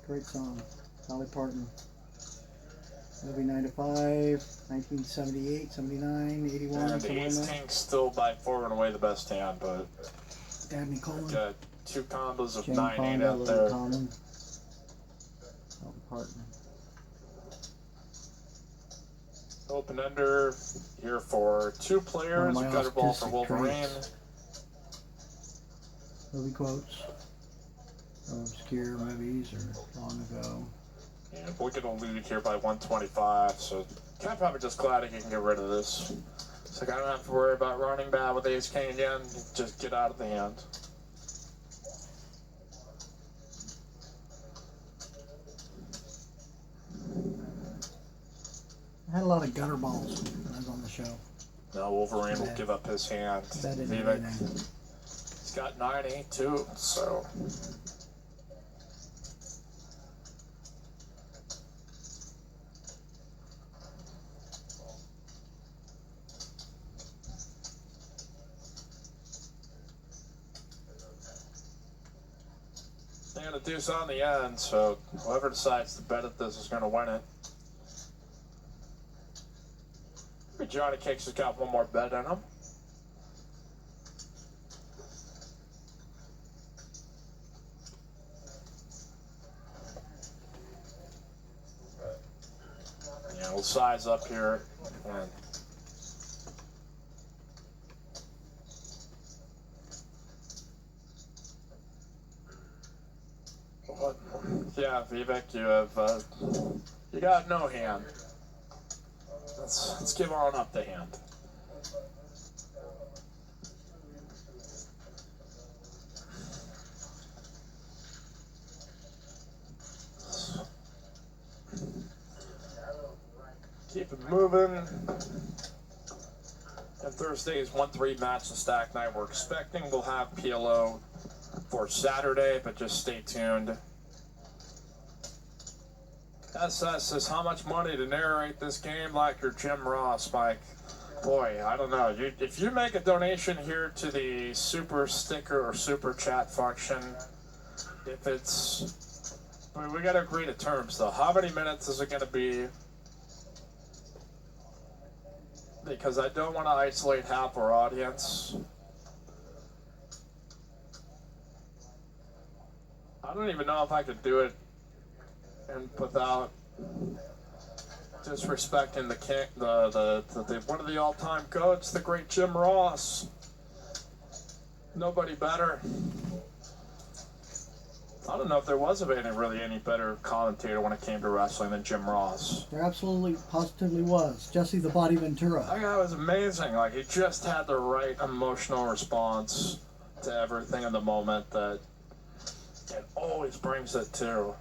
Great song, Dolly Parton. Movie 9 to 5, 1978, 79, 81, And somewhere in Ace there. King's still by far and away the best hand, but Dabney Coleman, got two combos of Jane 9-8 Fonda, out Lily there. Common, Dolly Parton. Open ender here for two players. One of my Gutter ball for autistic Wolverine. traits. Movie quotes from obscure movies or long ago. And we'll get a lead here by 125, so Ken probably just glad he can get rid of this. It's like I don't have to worry about running bad with Ace King again. Just get out of the hand. I had a lot of gutter balls when I was on the show. Now Wolverine will give up his hand. That didn't do anything. He's got 9-8 too, so. They got a deuce on the end, so whoever decides to bet at this is going to win it. Maybe Johnny Cakes has got one more bet in him. Yeah, we'll size up here. And yeah, Vivek, you have you got no hand. Let's give on up the hand. Keep it moving. And Thursday is 1-3 match and stack night. We're expecting we'll have PLO for Saturday, but just stay tuned. SS says, how much money to narrate this game like you're Jim Ross, Mike? Boy, I don't know. If you make a donation here to the super sticker or super chat function, if it's... I mean, we got to agree to terms, though. How many minutes is it going to be? Because I don't want to isolate half our audience. I don't even know if I could do it and without disrespecting the king, the one of the all-time goats, the great Jim Ross. Nobody better. I don't know if there was any better commentator when it came to wrestling than Jim Ross. There absolutely, positively was. Jesse the Body Ventura. That guy was amazing. Like, he just had the right emotional response to everything in the moment that it always brings it to.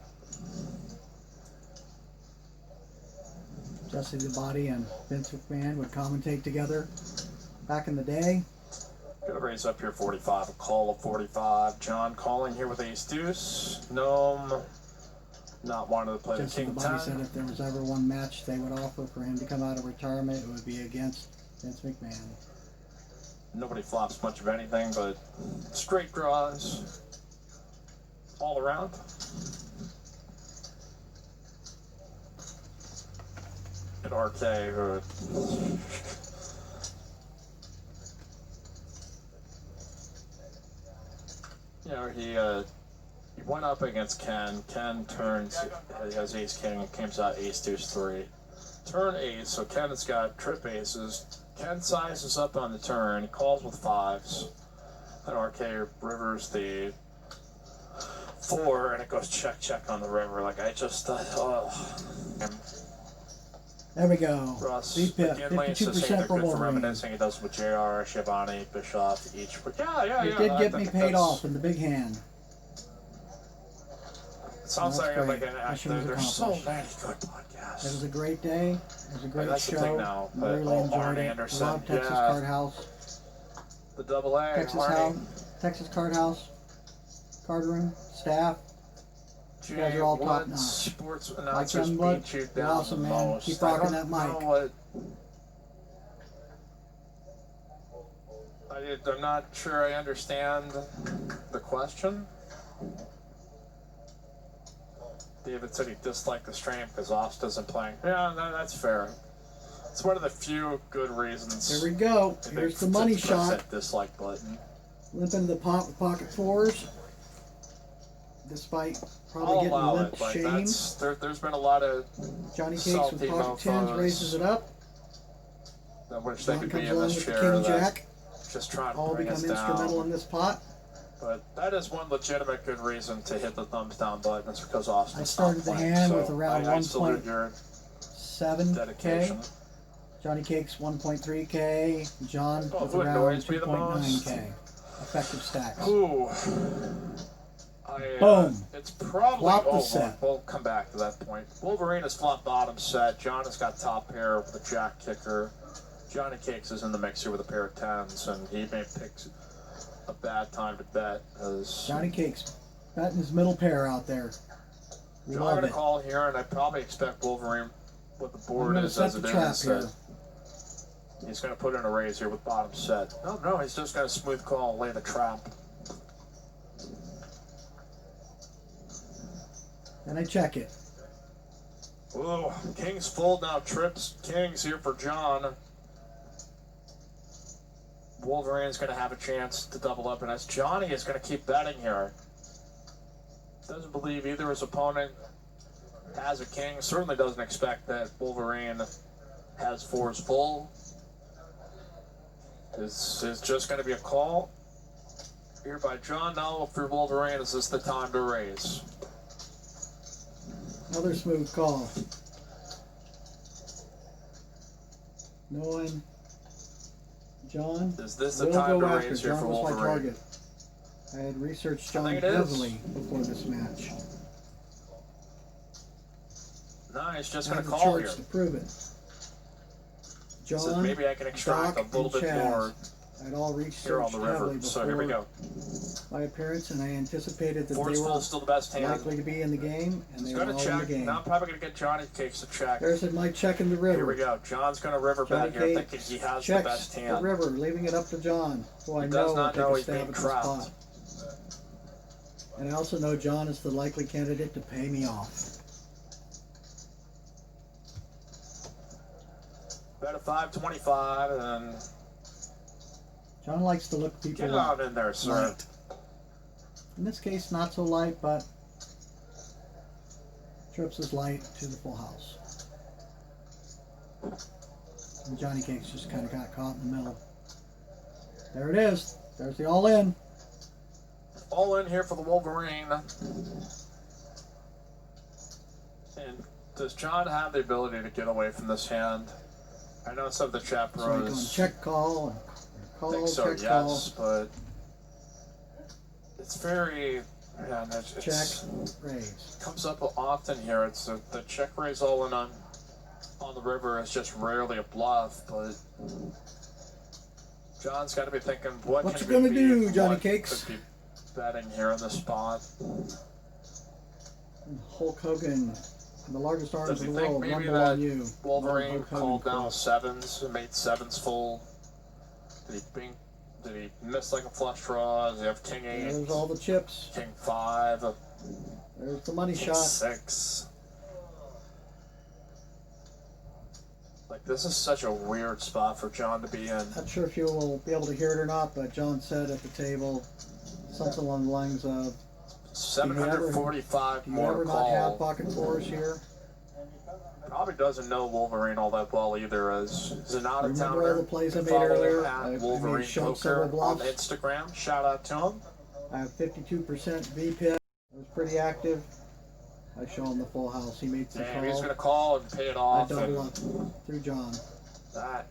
Jesse the Body and Vince McMahon would commentate together back in the day. Gonna raise up here 45, a call of 45. John calling here with ace deuce. Gnome not wanting to play Just the king the body 10. said if there was ever one match they would offer for him to come out of retirement, it would be against Vince McMahon. Nobody flops much of anything but straight draws all around. And RK, who you know, he went up against Ken. Ken turns, he has ace king, and comes out ace deuce 3. Turn ace, so Ken has got trip aces. Ken sizes up on the turn, he calls with 5s. And RK rivers the 4, and it goes check check on the river. Like, I just thought, There we go. Russ, VPIP, McGinley says, hey, 52% they're for good for Wolverine. reminiscing. He does it with JR, Schiavone, Bischoff, each. Yeah. It did get me paid off in the big hand. It sounds like great. there's so many good podcasts. It was a great day. It was a great that's show. The thing now. I really enjoyed Arnie it. Anderson, Love Texas Card House. The double A, Texas Card House. Card room, staff. You guys are all top notch. Sports Like announcers Youngblood, beat you you're down awesome, the man. most. Keep rocking that mic. I'm not sure I understand the question. David said he disliked the stream because Ost isn't playing. Yeah, no, that's fair. It's one of the few good reasons. There we go. Here's the money shot. That dislike button. Limp into the pot with pocket 4s. Despite probably getting limp shamed. There's been a lot of Johnny Cakes with pocket 10s raises it up. I wish John they could comes be in along this with the chair. King Jack. Just trying to All bring become us instrumental down. in this pot. But that is one legitimate good reason to hit the thumbs down button. It's because Austin. I started the hand with around I salute your 1.7K. dedication. Johnny Cakes 1.3K. John with who around annoys me the most? 2.9K. Effective stacks. Ooh. Boom. It's probably Flop the set. We'll come back to that point. Wolverine has flopped bottom set. John has got top pair with a jack kicker. Johnny Cakes is in the mixer with a pair of 10s, and he may pick a bad time to bet. Johnny Cakes betting his middle pair out there. John going to call here, and I probably expect Wolverine, what the board is as it is, that he's going to put in a raise here with bottom set. No, he's just going to smooth call and lay the trap. And I check it. Ooh, King's full now. Trips King's here for John. Wolverine's going to have a chance to double up, and as Johnny is going to keep betting here. Doesn't believe either his opponent has a king. Certainly doesn't expect that Wolverine has 4s full. This is just going to be a call here by John. Now for Wolverine, is this the time to raise? Another smooth call. Knowing John is this the will time go to after. raise here John for was my Wolverine? target. I had researched John heavily before this match. No, he's just I going to have call the here. charts to prove it. John, So maybe I can extract Doc, a little and bit Chaz. more I'd all here researched on the heavily river. before So here we go. my appearance, and I anticipated that Four's they full, were still the best hand. likely to be in the game, and He's they were going all to in the check. game. Now I'm probably going to get Johnny Cakes to check. There's my check in the river. Here we go. John's going to river Johnny bet here, Cakes thinking he has the checks best the hand. river, leaving it up to John, who I He know does will not take know a he's stab being at this trapped. pot. And I also know John is the likely candidate to pay me off. Bet a 525 and John likes to look people get on in there, sir. light. In this case, not so light, but trips is light to the full house. And Johnny Cakes just kind of got caught in the middle. There it is. There's the all-in. All in here for the Wolverine. And does John have the ability to get away from this hand? I know some of the chat So we're going pros check call and call, think so, check yes, call. but it's very, yeah, it's, Check, raise. comes up often here. It's the check raise all in on the river is just rarely a bluff, but John's got to be thinking, what you can gonna we do, be, Johnny what Cakes? could be betting here in the spot? Hulk Hogan, the largest artist Does in he the think world, maybe rumble that on you. Wolverine Hulk Hogan called down quote. sevens and made sevens full? Did he miss like a flush draw? Does he have king 8? There's all the chips. King 5? There's the money King shot. 6? Like, this is such a weird spot for John to be in. Not sure if you will be able to hear it or not, but John said at the table something along the lines of, 745 do you more ever to not have call. pocket fours here? Probably doesn't know Wolverine all that well either, as he's an out of Remember all towner. the plays I made Follow earlier? him I at Wolverine made several Poker on bluffs. Instagram. Shout out to him. I have 52% VPIP. I was pretty active. I show him the full house. He made some And he's calls. going to call and pay it I off. double And up through John. that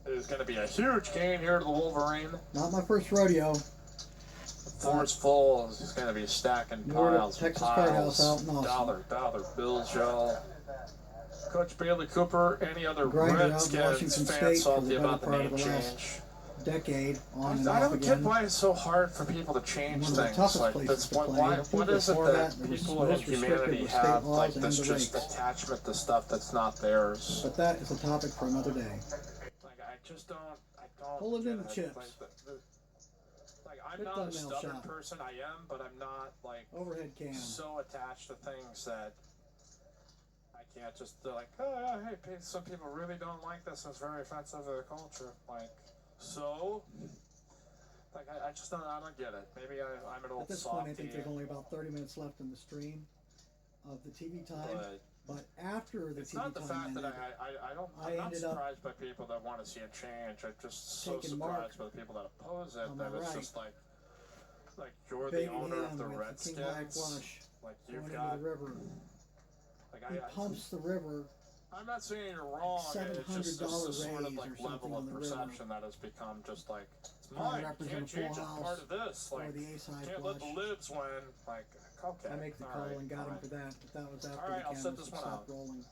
is going to be a huge gain here to the Wolverine. Not my first rodeo. Four's full. He's going to be stacking piles and Texas Card House piles. out in Austin. Dollar bills, y'all. Coach Bailey Cooper, any other Grinder out in Redskins Washington fans State for salty the about better the part name of the last change? decade on and I off don't get again. why it's so hard for people to change One of the things. toughest Like, places that's to what, play. why, The what is it format that that was people in most restricted humanity with state have, laws like, and this the just rates. attachment to stuff that's not theirs? But that is a topic for another day. Like, I don't. Pull it in the get chips. Like, I'm Good not a thumbnail stubborn shot. person. I am, but I'm not, like, Overhead cam. so attached to things that I can't just, they're like, oh, yeah, hey, some people really don't like this. It's very offensive to the culture. Like, so? Like, I just don't, I don't get it. Maybe I'm an old At this softy. point, I think there's only about 30 minutes left in the stream of the TV time. But after the it's TV not the time fact that ended, I'm not surprised by people that want to see a change. I'm just so taking Mark surprised by the people that oppose it on that my it's right, just like you're the big owner of hand the with the king high Redskins. flush Like going you've into got the river. like He pumps the river. I'm not saying you're wrong. It's just $700 this sort of raise like or something level on of the perception river. that has become just like it's Trying to mine. You represent can't a full change it. house Part of this. or Like the ace high can't let flush. the libs win. Like okay. I make the call and got him for that, but that was after Alright, the I'll set cameras this had one stopped out. rolling.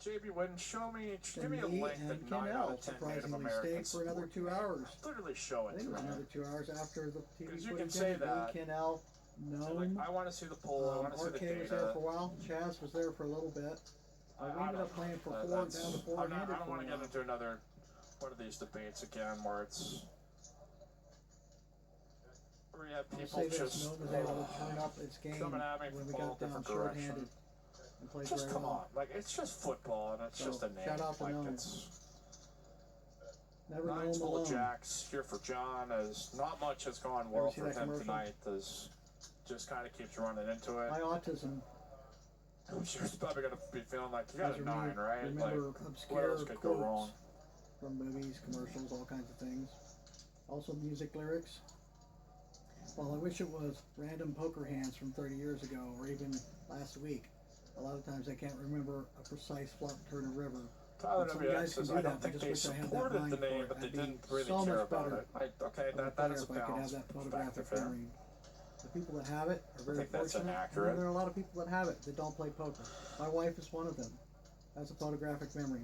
JB Wooden, show me, Then give me a me link that and 9 Ken out L of 10 Native surprisingly Americans stayed for another 2 hours. Literally show I it think to it was me. another 2 hours after the TV Because you footage can say ended. that. Ken L, Like, Gnome, I want to see the poll. I want to see the RK was there data. for a while. Chaz was there for a little bit. We ended up playing for 4 down to 4 handed I don't for want a to get while. into another one of these debates again where it's where you have I'll people say this, just Gnome was able to turn up its game coming at me when we from all got down different short-handed directions. and played Just very come on, well. like it's just football and it's So, just a name. shout out to Like Gnome. it's Never Nine's Gnome full of alone. jacks here for John. As not much has gone Ever well see for that him commercial? tonight. As just kind of keeps running into it. My autism. I'm sure he's probably gonna be feeling like you got a 9, right? Remember Like what obscure else could go quotes wrong? from movies, commercials, all kinds of things. Also music lyrics. Well, I wish it was random poker hands from 30 years ago or even last week. A lot of times I can't remember a precise flop turn of river. Tyler Some WX guys can says, do I that, don't think I they just wish I had that supported mind the for name, it. but they That'd be didn't really so care much about better. it. Okay, that Better is a if I could have balanced that perspective photographic here. memory. The people that have it are very think that's fortunate. inaccurate. And there are a lot of people that have it that don't play poker. My wife is one of them. Has a photographic memory.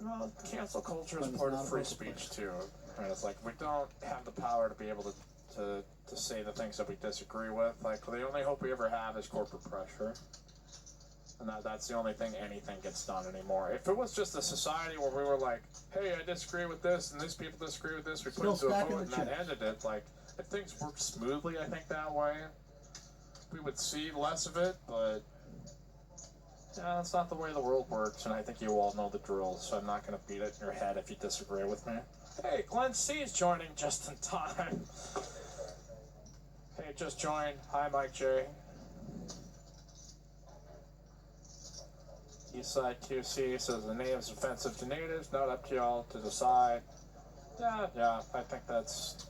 Well, cancel culture is But it's part not of a free poker speech player. too. And it's like we don't have the power to be able to say the things that we disagree with. Like the only hope we ever have is corporate pressure. And that's the only thing anything gets done anymore. If it was just a society where we were like, hey, I disagree with this, and these people disagree with this, we put it to a vote and that ended it. Like, if things worked smoothly, I think that way, we would see less of it, but yeah, that's not the way the world works, and I think you all know the drill, so I'm not going to beat it in your head if you disagree with me. Hey, Glenn C is joining just in time. Hey, just joined. Hi, Mike J. Eastside QC says the name is offensive to natives, not up to y'all to decide. Yeah, I think that's...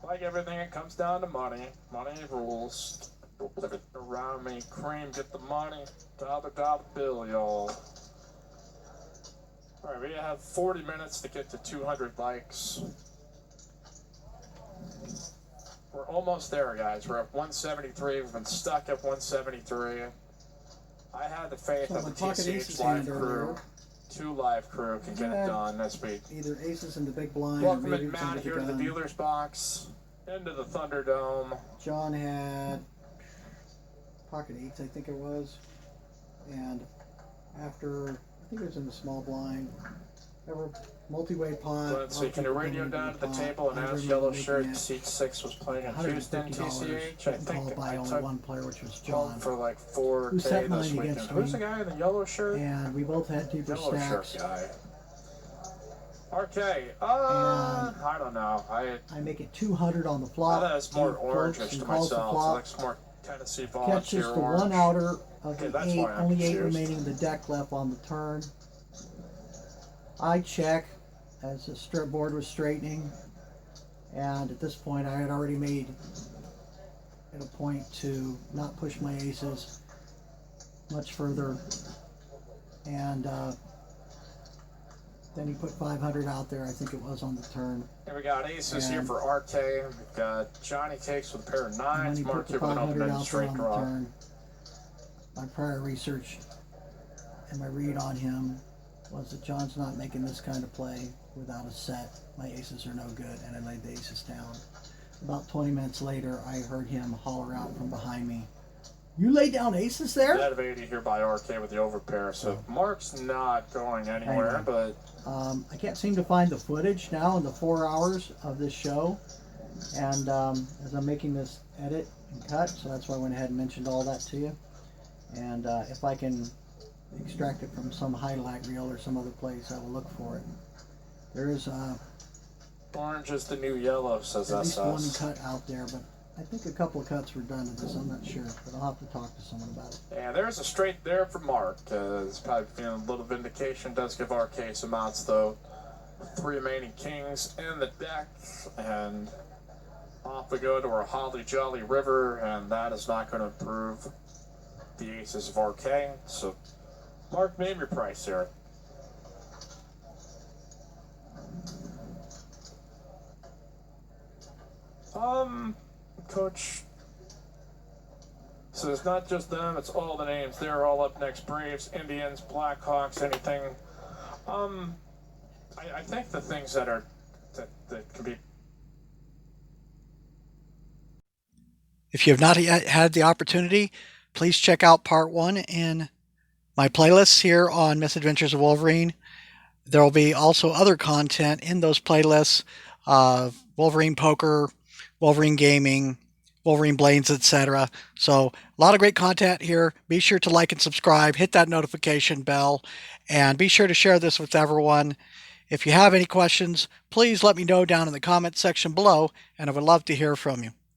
Like everything, it comes down to money. Money rules. Look at around me, cream, get the money. Dollar bill, y'all. Alright, we have 40 minutes to get to 200 likes. We're almost there, guys. We're at 173. We've been stuck at 173. I had the faith So that my the pocket TCH aces live hand crew, earlier. 2 live crew can get it done. That's me. Either aces in the big blind Welcome or maybe it, it was Matt, under the here to the gun. dealer's box, into the Thunderdome. John had pocket eights, I think it was. And after, I think it was in the small blind, ever multi-way pot. Let's see, can you radio down to the table and ask Yellow Shirt seat 6 was playing in Houston, TCH? I think by only took one player, which was home John, for like 4K who set this mine weekend. against Who's the me. guy in the yellow shirt? And we both had deeper Yellow stacks. shirt guy. Okay, I don't know. I make it 200 on the I flop. thought it's more He orange floats to and calls the myself. It flop. looks more Tennessee Catches Volunteer the orange. one outer of Okay, the that's 8, why I'm only 8 confused. remaining in the deck left on the turn. I check as the strip board was straightening, and at this point I had already made it a point to not push my aces much further, and then he put 500 out there, I think it was, on the turn. And we got aces And here for RK. We've got Johnny takes with a pair of And when nines. he Mark put the here with an 500 open-ended out there straight on the draw. turn, my prior research and my read on him was that John's not making this kind of play without a set. My aces are no good, and I laid the aces down. About 20 minutes later, I heard him holler out from behind me, "You laid down aces there?" Bet of 80 here by RK with the overpair. So Mark's not going anywhere, Anyway. but I can't seem to find the footage now in the 4 hours of this show, and as I'm making this edit and cut, so that's why I went ahead and mentioned all that to you. And if I can extract it from some highlight reel or some other place, I will look for it. There is orange is the new yellow, says at least one SS. cut out there, but I think a couple of cuts were done to this. I'm not sure, but I'll have to talk to someone about it. And there's a straight there for Mark. It's probably feeling a little vindication. Does give RK some outs, though. 3 remaining kings in the deck, and off we go to our Holly Jolly River, and that is not going to improve the aces of RK. So, Mark, name your price here. Coach. So it's not just them, it's all the names. They're all up next. Braves, Indians, Blackhawks, anything. I think the things that are that can be. If you have not yet had the opportunity, please check out part 1 in my playlists here on Misadventures of Wolverine. There will be also other content in those playlists, Wolverine Poker, Wolverine Gaming, Wolverine Blades, etc. So a lot of great content here. Be sure to like and subscribe, hit that notification bell, and be sure to share this with everyone. If you have any questions, please let me know down in the comments section below, and I would love to hear from you.